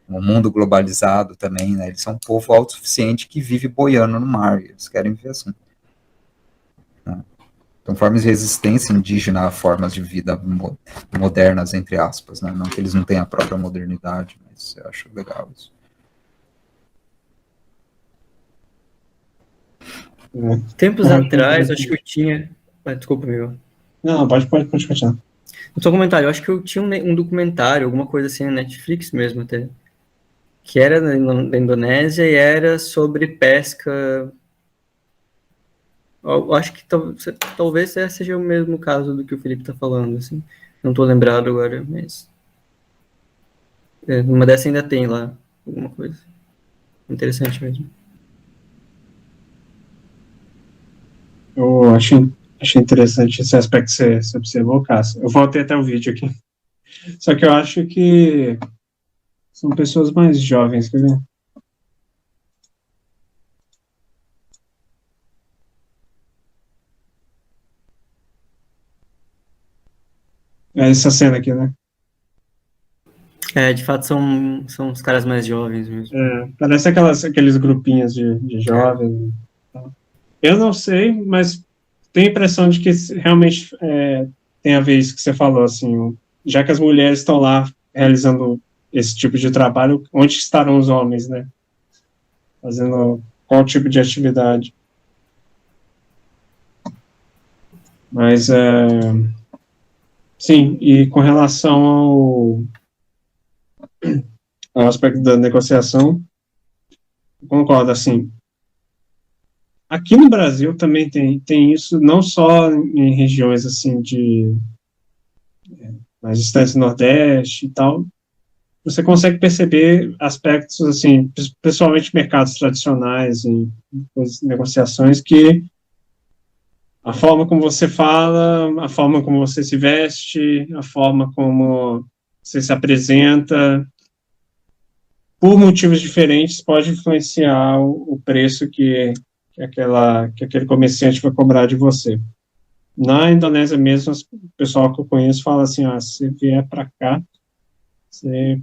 Um mundo globalizado também, né? Eles são um povo autossuficiente que vive boiando no mar, eles querem viver assim. Né? Então, formas de resistência indígena a formas de vida modernas, entre aspas, né? Não que eles não tenham a própria modernidade, mas eu acho legal isso. Tempos atrás, acho que eu tinha... Desculpa, amigo. Não, pode continuar. No seu comentário, eu acho que eu tinha um documentário, alguma coisa assim na Netflix mesmo até, que era da Indonésia e era sobre pesca. Eu acho que talvez seja o mesmo caso do que o Felipe está falando, assim. Não estou lembrado agora, mas... numa dessa ainda tem lá alguma coisa. Interessante mesmo. Eu achei interessante esse aspecto que você observou, Cássio. Eu voltei até o vídeo aqui. Só que eu acho que são pessoas mais jovens, quer ver? É essa cena aqui, né? De fato são os caras mais jovens mesmo. Parece aqueles grupinhos de jovens. Eu não sei, mas tenho a impressão de que realmente tem a ver isso que você falou, assim, já que as mulheres estão lá realizando esse tipo de trabalho, onde estarão os homens, né? Fazendo qual tipo de atividade. Mas, sim, e com relação ao aspecto da negociação, eu concordo, assim, aqui no Brasil também tem isso, não só em regiões, assim, mais distantes do Nordeste e tal, você consegue perceber aspectos, assim, principalmente mercados tradicionais e negociações, que a forma como você fala, a forma como você se veste, a forma como você se apresenta, por motivos diferentes, pode influenciar o preço que aquele comerciante vai cobrar de você. Na Indonésia mesmo, o pessoal que eu conheço fala assim, se vier para cá, você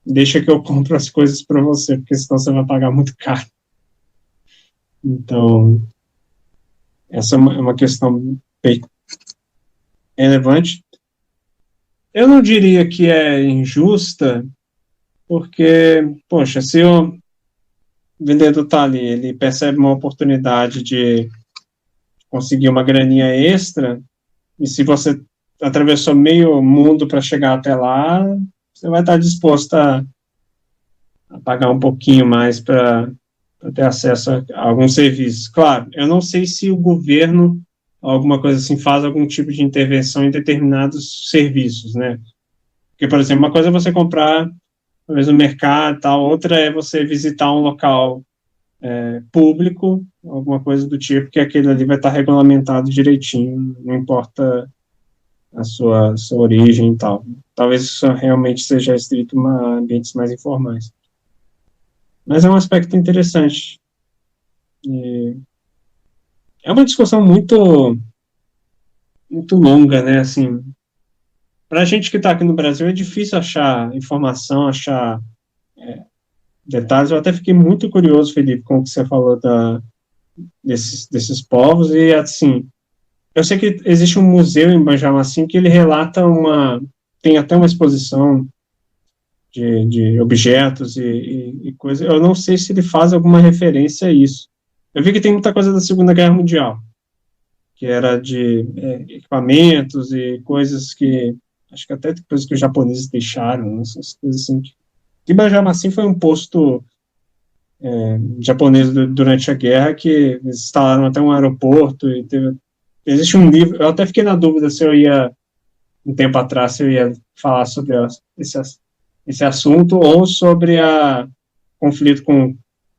deixa que eu compro as coisas para você, porque senão você vai pagar muito caro. Então, essa é uma questão bem relevante. Eu não diria que é injusta, porque, poxa, se o vendedor está ali, ele percebe uma oportunidade de conseguir uma graninha extra, e se você atravessou meio mundo para chegar até lá, você vai estar disposto a pagar um pouquinho mais para ter acesso a alguns serviços. Claro, eu não sei se o governo, alguma coisa assim, faz algum tipo de intervenção em determinados serviços, né? Porque, por exemplo, uma coisa é você comprar, talvez no mercado, tal, outra é você visitar um local público, alguma coisa do tipo, que aquele ali vai estar regulamentado direitinho, não importa a sua origem e tal. Talvez isso realmente seja restrito a ambientes mais informais. Mas é um aspecto interessante. E é uma discussão muito longa, né? Assim, para a gente que está aqui no Brasil é difícil achar informação, achar detalhes. Eu até fiquei muito curioso, Felipe, com o que você falou desses povos, e assim, eu sei que existe um museu em Banjarmasin que ele relata tem até uma exposição de objetos e coisas. Eu não sei se ele faz alguma referência a isso. Eu vi que tem muita coisa da Segunda Guerra Mundial, que era de equipamentos e coisas que, acho que até coisas que os japoneses deixaram, essas coisas assim. E Banjarmasin foi um posto japonês durante a guerra, que eles instalaram até um aeroporto, e existe um livro, eu até fiquei na dúvida se eu ia, um tempo atrás, se eu ia falar sobre esse assunto, ou sobre o conflito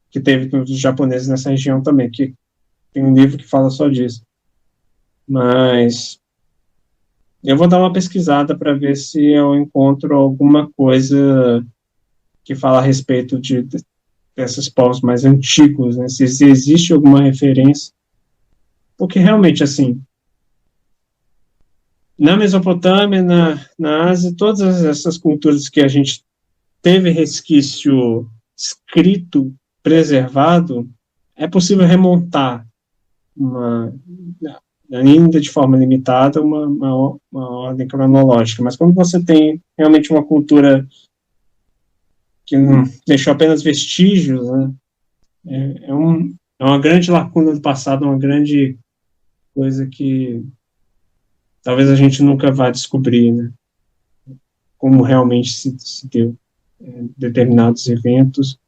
que teve com os japoneses nessa região também, que tem um livro que fala só disso. Mas eu vou dar uma pesquisada para ver se eu encontro alguma coisa que fala a respeito desses povos mais antigos, né? Se existe alguma referência, porque realmente, assim, na Mesopotâmia, na Ásia, todas essas culturas que a gente teve resquício escrito, preservado, é possível remontar ainda de forma limitada, uma ordem cronológica, mas quando você tem realmente uma cultura que não deixou apenas vestígios, né, é uma grande lacuna do passado, uma grande coisa que talvez a gente nunca vá descobrir, né, como realmente se deu determinados eventos,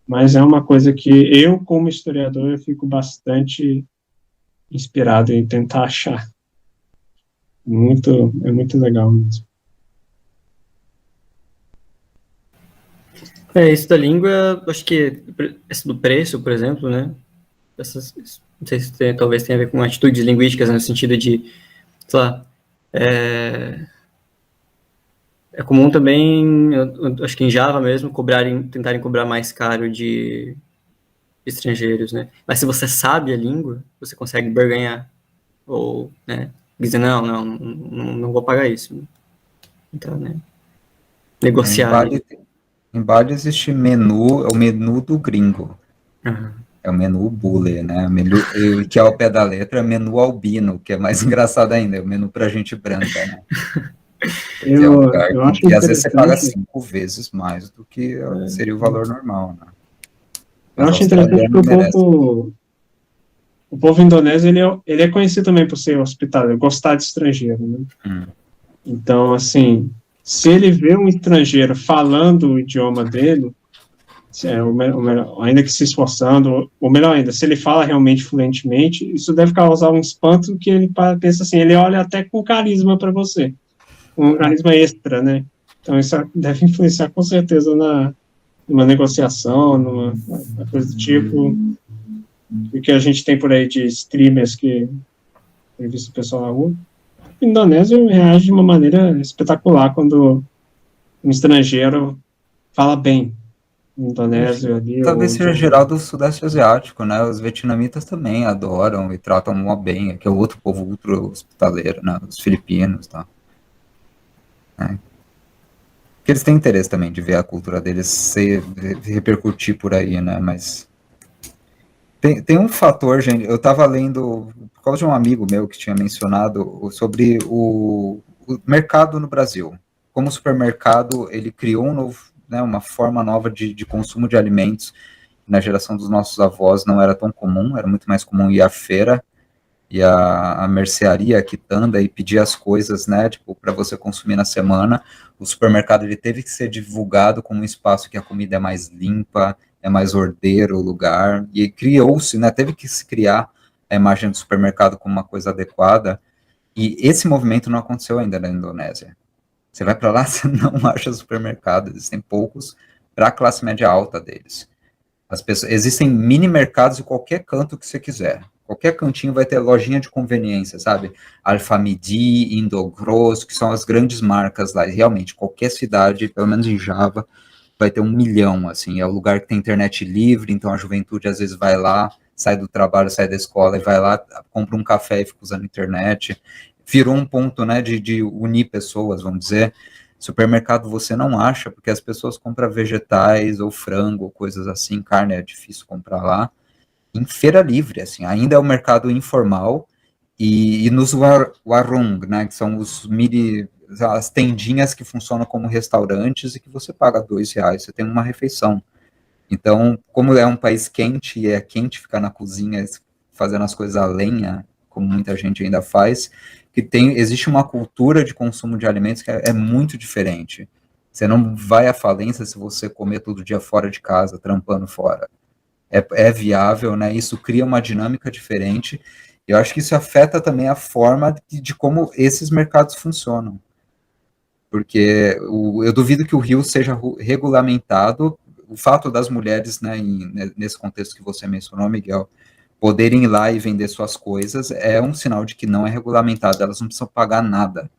mas é uma coisa que eu, como historiador, eu fico bastante inspirado em tentar achar. É muito legal mesmo. Isso da língua, acho que esse do preço, por exemplo, né? Não sei se talvez tenha a ver com atitudes linguísticas, né, no sentido de, sei lá, é comum também, eu acho que em Java mesmo, tentarem cobrar mais caro de estrangeiros, né? Mas se você sabe a língua, você consegue barganhar. Ou, né, dizer, não vou pagar isso. Então, né, negociar. Em Bali existe menu, é o menu do gringo. Uhum. É o menu bule, né? Que é ao pé da letra, é menu albino, que é mais engraçado ainda, é o menu pra gente branca, né? Eu acho que às vezes você paga 5 vezes mais do que seria o valor normal, né? Eu acho interessante que o povo indonésio, ele é conhecido também por ser hospitaleiro, gostar de estrangeiro, né? Então, assim, se ele vê um estrangeiro falando o idioma dele, ainda que se esforçando, ou melhor ainda, se ele fala realmente fluentemente, isso deve causar um espanto, que ele pensa assim, ele olha até com carisma para você, um carisma extra, né? Então isso deve influenciar com certeza numa negociação, numa coisa do tipo, o que a gente tem por aí de streamers que tem visto o pessoal na rua. O indonésio reage de uma maneira espetacular quando um estrangeiro fala bem indonésio ali. Talvez seja geral do Sudeste Asiático, né? Os vietnamitas também adoram e tratam mó bem, que é outro povo ultra hospitaleiro, né? Os filipinos, tá? Porque eles têm interesse também de ver a cultura deles se repercutir por aí, né? Mas tem um fator, gente. Eu estava lendo, por causa de um amigo meu que tinha mencionado sobre o mercado no Brasil. Como o supermercado, ele criou uma forma nova de consumo de alimentos. Na geração dos nossos avós não era tão comum, era muito mais comum ir à feira e a mercearia, a quitanda, e pedir as coisas, né, tipo, para você consumir na semana. O supermercado, ele teve que ser divulgado como um espaço que a comida é mais limpa, é mais ordeiro o lugar, e criou-se, né, teve que se criar a imagem do supermercado como uma coisa adequada, e esse movimento não aconteceu ainda na Indonésia. Você vai para lá, você não acha supermercado, existem poucos para a classe média alta deles. Existem mini mercados em qualquer canto que você quiser. Qualquer cantinho vai ter lojinha de conveniência, sabe? Alfamidi, Indogros, que são as grandes marcas lá. E realmente, qualquer cidade, pelo menos em Java, vai ter 1 milhão, assim. É o lugar que tem internet livre, então a juventude às vezes vai lá, sai do trabalho, sai da escola e vai lá, compra um café e fica usando internet. Virou um ponto, né, de unir pessoas, vamos dizer. Supermercado você não acha, porque as pessoas compram vegetais ou frango ou coisas assim, carne é difícil comprar lá. Em feira livre, assim, ainda é um mercado informal, e nos warung, né, que são as tendinhas que funcionam como restaurantes e que você paga R$2, você tem uma refeição. Então, como é um país quente, e é quente ficar na cozinha fazendo as coisas a lenha, como muita gente ainda faz, existe uma cultura de consumo de alimentos que é muito diferente. Você não vai à falência se você comer todo dia fora de casa, trampando fora. É viável, né? Isso cria uma dinâmica diferente. Eu acho que isso afeta também a forma de como esses mercados funcionam. Porque eu duvido que o Rio seja regulamentado. O fato das mulheres, né, nesse contexto que você mencionou, Miguel, poderem ir lá e vender suas coisas é um sinal de que não é regulamentado, elas não precisam pagar nada.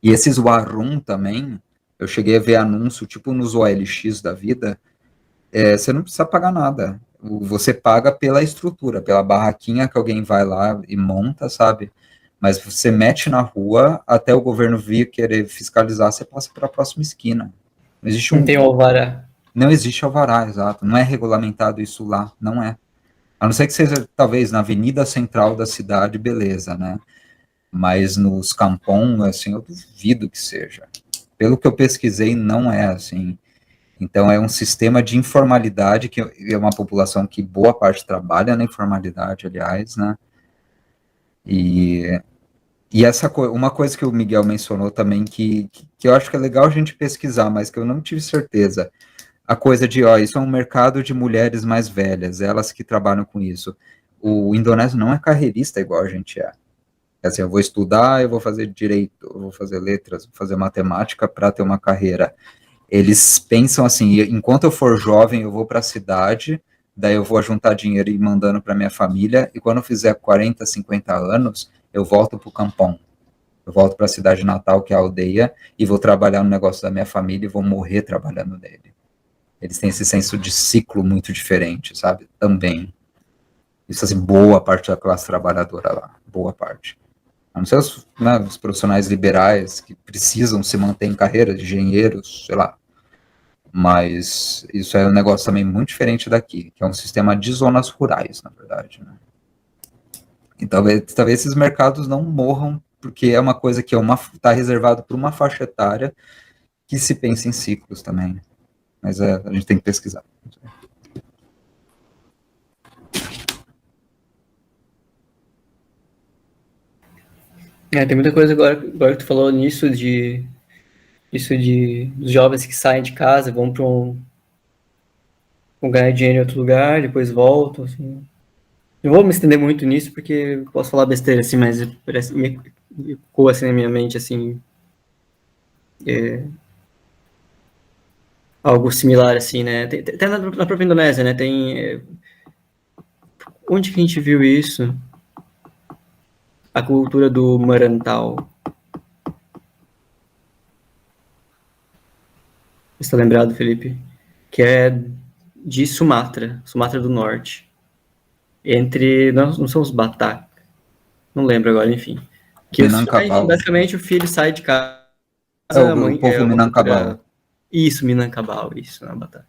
E esses warung também, eu cheguei a ver anúncio, tipo nos OLX da vida, você não precisa pagar nada. Você paga pela estrutura, pela barraquinha que alguém vai lá e monta, sabe? Mas você mete na rua, até o governo vir querer fiscalizar, você passa para a próxima esquina. Não existe Não tem alvará. Não existe alvará, exato. Não é regulamentado isso lá, não é. A não ser que seja, talvez, na avenida central da cidade, beleza, né? Mas nos campos, assim, eu duvido que seja. Pelo que eu pesquisei, não é assim. Então, é um sistema de informalidade, que é uma população que boa parte trabalha na informalidade, aliás, né? E uma coisa que o Miguel mencionou também, que eu acho que é legal a gente pesquisar, mas que eu não tive certeza. A coisa de, isso é um mercado de mulheres mais velhas, elas que trabalham com isso. O indonésio não é carreirista igual a gente é. Assim, eu vou estudar, eu vou fazer direito, eu vou fazer letras, vou fazer matemática para ter uma carreira. Eles pensam assim, enquanto eu for jovem, eu vou para a cidade, daí eu vou juntar dinheiro e ir mandando para minha família, e quando eu fizer 40, 50 anos, eu volto para o campão. Eu volto para a cidade natal, que é a aldeia, e vou trabalhar no negócio da minha família e vou morrer trabalhando nele. Eles têm esse senso de ciclo muito diferente, sabe? Também. Isso, assim, boa parte da classe trabalhadora lá. Boa parte. A não ser os profissionais liberais que precisam se manter em carreira, de engenheiros, sei lá. Mas isso é um negócio também muito diferente daqui, que é um sistema de zonas rurais, na verdade, né? E talvez esses mercados não morram, porque é uma coisa que está reservado para uma faixa etária que se pensa em ciclos também. Mas a gente tem que pesquisar. Tem muita coisa agora que tu falou nisso dos jovens que saem de casa, vão para ganhar dinheiro em outro lugar, depois voltam, assim. Não vou me estender muito nisso, porque eu posso falar besteira, assim, mas parece me ecoa assim na minha mente, assim, algo similar, assim, né? Até na própria Indonésia, né? Onde que a gente viu isso? A cultura do Marantau. Você está lembrado, Felipe? Que é de Sumatra do Norte. Não são os Batak. Não lembro agora, enfim. Minangkabau. Basicamente, o filho sai de casa, É a o mãe povo uma Minangkabau. cultura... Isso, Minangkabau, isso, na Batak.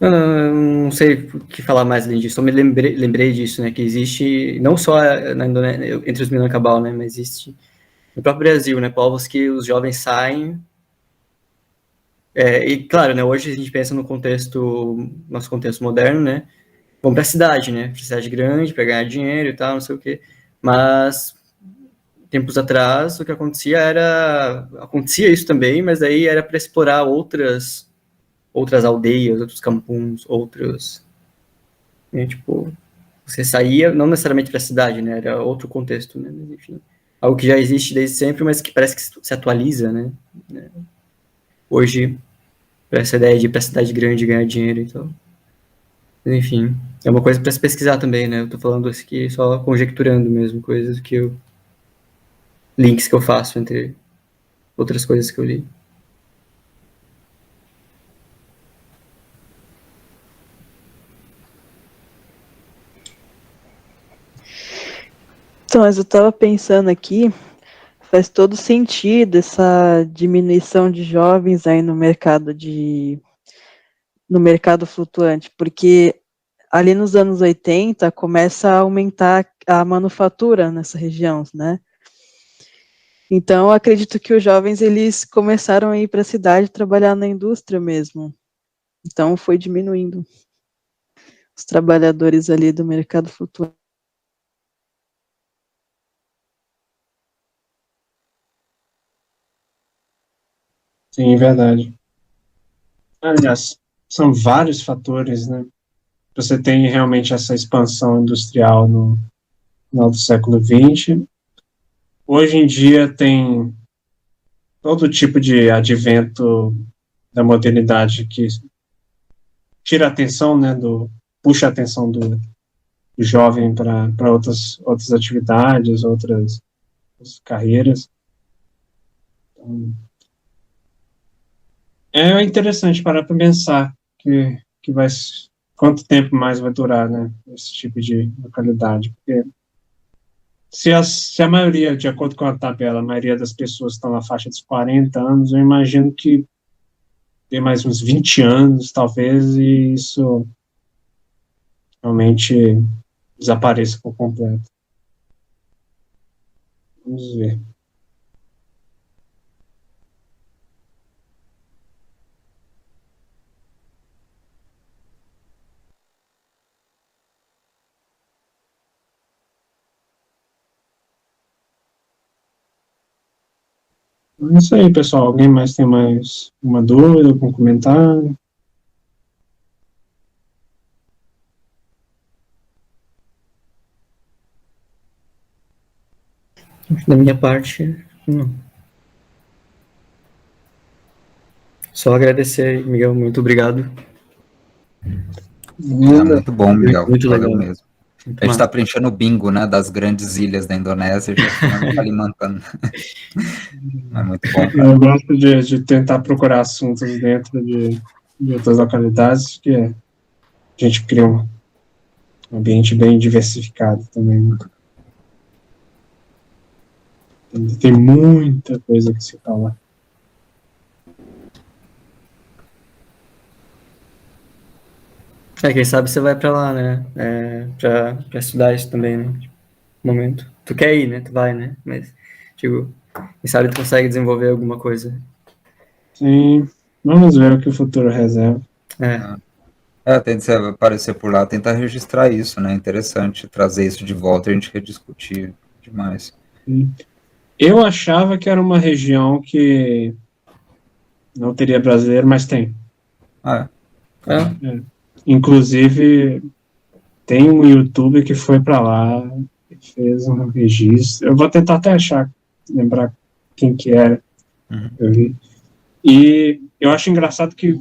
Não sei o que falar mais além disso, só me lembrei disso, né, que existe, não só na Indonésia, entre os Minangkabau, né, mas existe no próprio Brasil, né, povos que os jovens saem, e claro, né, hoje a gente pensa no nosso contexto moderno, né, vão para a cidade, né, pra cidade grande, para ganhar dinheiro e tal, não sei o quê, mas tempos atrás o que acontecia isso também, mas aí era para explorar outras aldeias, outros campuns, né, tipo, você saía não necessariamente para a cidade, né, era outro contexto, né, mas enfim, algo que já existe desde sempre, mas que parece que se atualiza, né, hoje, para essa ideia de ir para a cidade grande ganhar dinheiro e tal. Mas, enfim, é uma coisa para se pesquisar também, né, eu tô falando isso aqui só conjecturando mesmo, links que eu faço entre outras coisas que eu li. Então, mas eu estava pensando aqui, faz todo sentido essa diminuição de jovens aí no mercado flutuante, porque ali nos anos 80 começa a aumentar a manufatura nessa região, né? Então, eu acredito que os jovens, eles começaram a ir para a cidade trabalhar na indústria mesmo. Então, foi diminuindo os trabalhadores ali do mercado flutuante. Sim, verdade. Aliás, são vários fatores, né? Você tem realmente essa expansão industrial no final do século XX. Hoje em dia tem todo tipo de advento da modernidade que tira a atenção, né, puxa a atenção do jovem para outras atividades, outras carreiras. Então, é interessante parar para pensar que quanto tempo mais vai durar, né, esse tipo de localidade, porque se a maioria, de acordo com a tabela, a maioria das pessoas estão na faixa dos 40 anos, eu imagino que tem mais uns 20 anos, talvez, e isso realmente desapareça por completo. Vamos ver. É isso aí, pessoal. Alguém mais tem mais uma dúvida, algum comentário? Da minha parte, não. Só agradecer, Miguel, muito obrigado. Muito bom, Miguel. Muito Valeu legal. mesmo. A gente está preenchendo o bingo, né, das grandes ilhas da Indonésia, já está Kalimantan. É muito bom, cara. Eu gosto de tentar procurar assuntos dentro de outras localidades, porque a gente cria um ambiente bem diversificado também. Né? Tem muita coisa que se fala. Quem sabe você vai pra lá, né? Pra estudar isso também, né? No momento. Tu quer ir, né? Tu vai, né? Mas, digo, quem sabe tu consegue desenvolver alguma coisa. Sim, vamos ver o que o futuro reserva. Tem que aparecer por lá, tentar registrar isso, né? Interessante trazer isso de volta e a gente rediscutir demais. Sim. Eu achava que era uma região que não teria brasileiro, mas tem. Inclusive, tem um youtuber que foi para lá e fez um registro. Eu vou tentar até lembrar quem que era. Eu vi. E eu acho engraçado que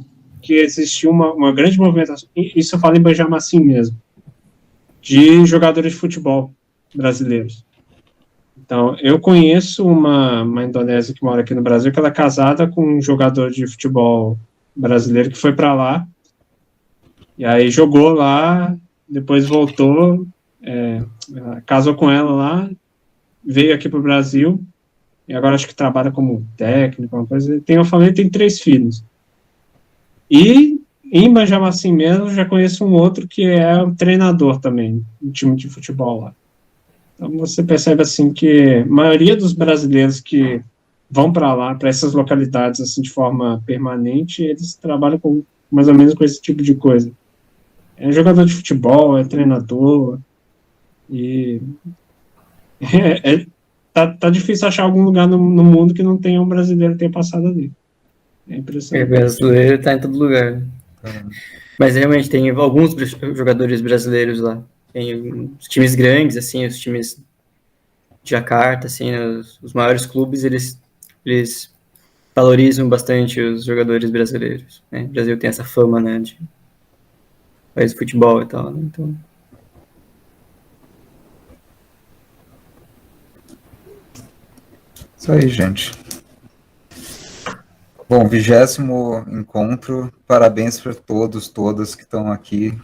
existiu uma grande movimentação, isso eu falo em Banjarmasin mesmo, de jogadores de futebol brasileiros. Então, eu conheço uma indonésia que mora aqui no Brasil, que ela é casada com um jogador de futebol brasileiro que foi para lá, e aí jogou lá, depois voltou, casou com ela lá, veio aqui para o Brasil, e agora acho que trabalha como técnico, uma coisa. Tem uma família, tem 3 filhos. E em Banjarmasin mesmo, já conheço um outro que é um treinador também, um time de futebol lá. Então você percebe assim que a maioria dos brasileiros que vão para lá, para essas localidades assim de forma permanente, eles trabalham com mais ou menos com esse tipo de coisa. É jogador de futebol, é treinador, e tá difícil achar algum lugar no mundo que não tenha um brasileiro que tenha passado ali. É impressionante. O brasileiro tá em todo lugar. Mas realmente tem alguns jogadores brasileiros lá. Tem os times grandes, assim, os times de Jakarta, assim, os maiores clubes, eles valorizam bastante os jogadores brasileiros. Né? O Brasil tem essa fama, né, de país de futebol e tal, né? Então... Isso aí, gente. Bom, 20º encontro, parabéns para todas que estão aqui.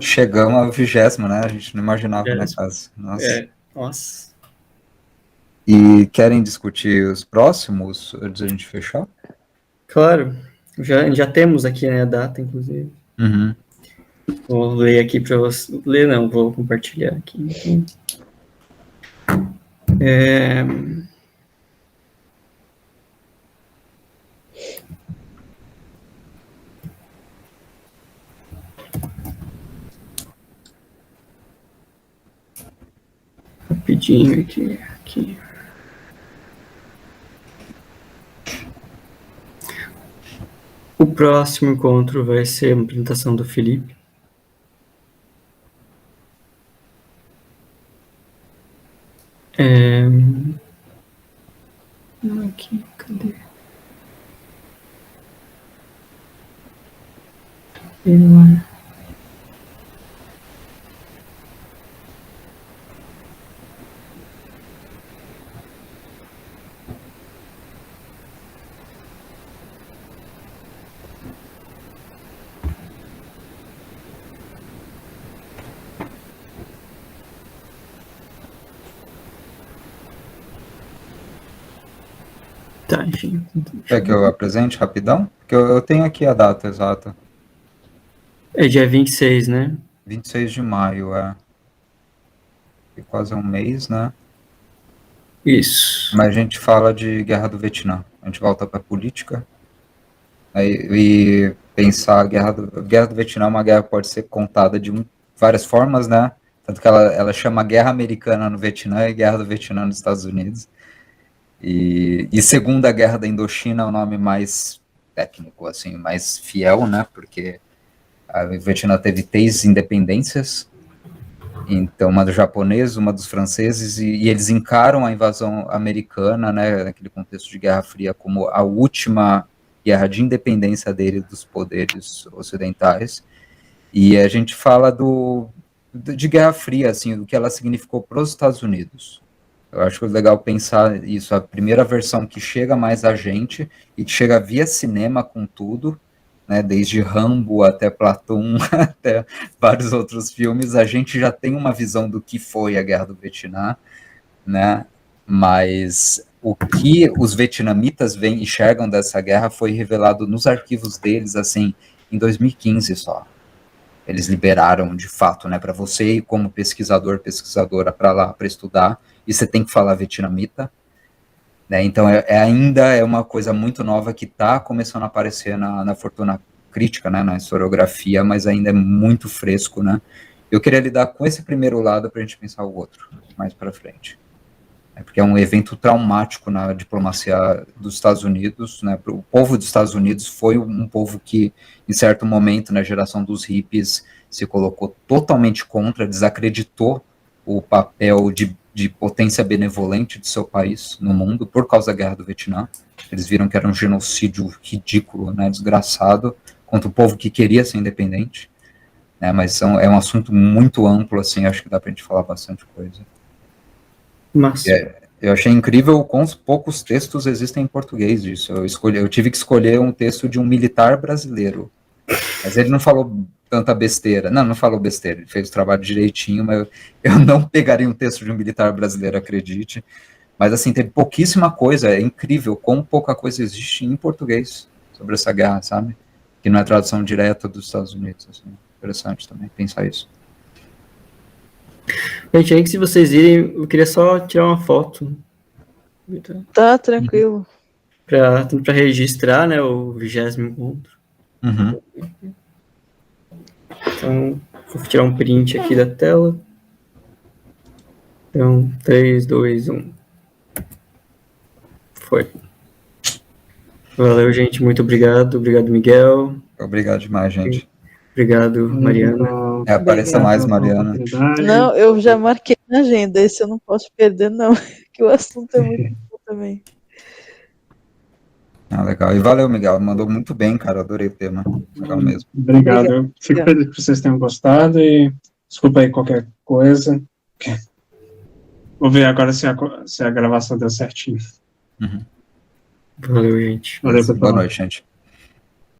Chegamos ao 20º, né? A gente não imaginava, né, caso. Nossa. Nossa. E querem discutir os próximos, antes da gente fechar? Claro, já temos aqui, né, a data, inclusive. Uhum. Vou ler aqui para você. Ler não, vou compartilhar aqui. Rapidinho aqui. O próximo encontro vai ser uma apresentação do Felipe. Aqui, cadê? Tá, enfim. Quer que eu apresente rapidão? Porque eu tenho aqui a data exata. É dia 26, né? 26 de maio, E quase um mês, né? Isso. Mas a gente fala de Guerra do Vietnã. A gente volta para a política. E pensar a Guerra do Vietnã, uma guerra que pode ser contada de várias formas, né? Tanto que ela chama Guerra Americana no Vietnã e Guerra do Vietnã nos Estados Unidos. E Segunda Guerra da Indochina é o nome mais técnico, assim, mais fiel, né? Porque o Vietnã teve 3 independências, então uma dos japoneses, uma dos franceses, e eles encaram a invasão americana, né, naquele contexto de Guerra Fria, como a última guerra de independência dele dos poderes ocidentais. E a gente fala de Guerra Fria, assim, do que ela significou para os Estados Unidos. Eu acho legal pensar isso, a primeira versão que chega mais a gente, e que chega via cinema com tudo, né, desde Rambo até Platoon, até vários outros filmes, a gente já tem uma visão do que foi a Guerra do Vietnã, né, mas o que os vietnamitas enxergam dessa guerra foi revelado nos arquivos deles, assim, em 2015 só. Eles liberaram, de fato, né, para você ir como pesquisadora para lá, para estudar, e você tem que falar vietnamita, né, então ainda é uma coisa muito nova que está começando a aparecer na fortuna crítica, né, na historiografia, mas ainda é muito fresco, né. Eu queria lidar com esse primeiro lado para a gente pensar o outro, mais para frente. Porque é um evento traumático na diplomacia dos Estados Unidos, né, o povo dos Estados Unidos foi um povo que, em certo momento, na geração dos hippies, se colocou totalmente contra, desacreditou o papel de de potência benevolente do seu país no mundo por causa da Guerra do Vietnã. Eles viram que era um genocídio ridículo, né, desgraçado, contra o povo que queria ser independente. Né, mas é um assunto muito amplo, assim, acho que dá pra gente falar bastante coisa. Mas, Eu achei incrível o quão poucos textos existem em português disso. Eu tive que escolher um texto de um militar brasileiro. Mas ele não falou tanta besteira. Não falou besteira. Ele fez o trabalho direitinho, mas eu não pegaria um texto de um militar brasileiro, acredite. Mas, assim, teve pouquíssima coisa. É incrível como pouca coisa existe em português sobre essa guerra, sabe? Que não é tradução direta dos Estados Unidos. Assim. Interessante também pensar isso. gente, antes de vocês irem, eu queria só tirar uma foto. Tá, tranquilo. Para registrar, né, o 20º encontro. Uhum. Então, vou tirar um print aqui da tela. Então, 3, 2, 1. Foi. Valeu, gente. Muito obrigado. Obrigado, Miguel. Obrigado demais, gente. Obrigado, Mariana. Apareça mais, Mariana. Não, eu já marquei na agenda, esse eu não posso perder, não, que o assunto é muito bom também. Legal. E valeu, Miguel. Mandou muito bem, cara. Adorei o tema. Legal mesmo. Obrigado. Eu fico feliz que vocês tenham gostado e desculpa aí qualquer coisa. Vou ver agora se a gravação deu certinho. Uhum. Valeu, gente. Valeu, pessoal. Boa noite, gente.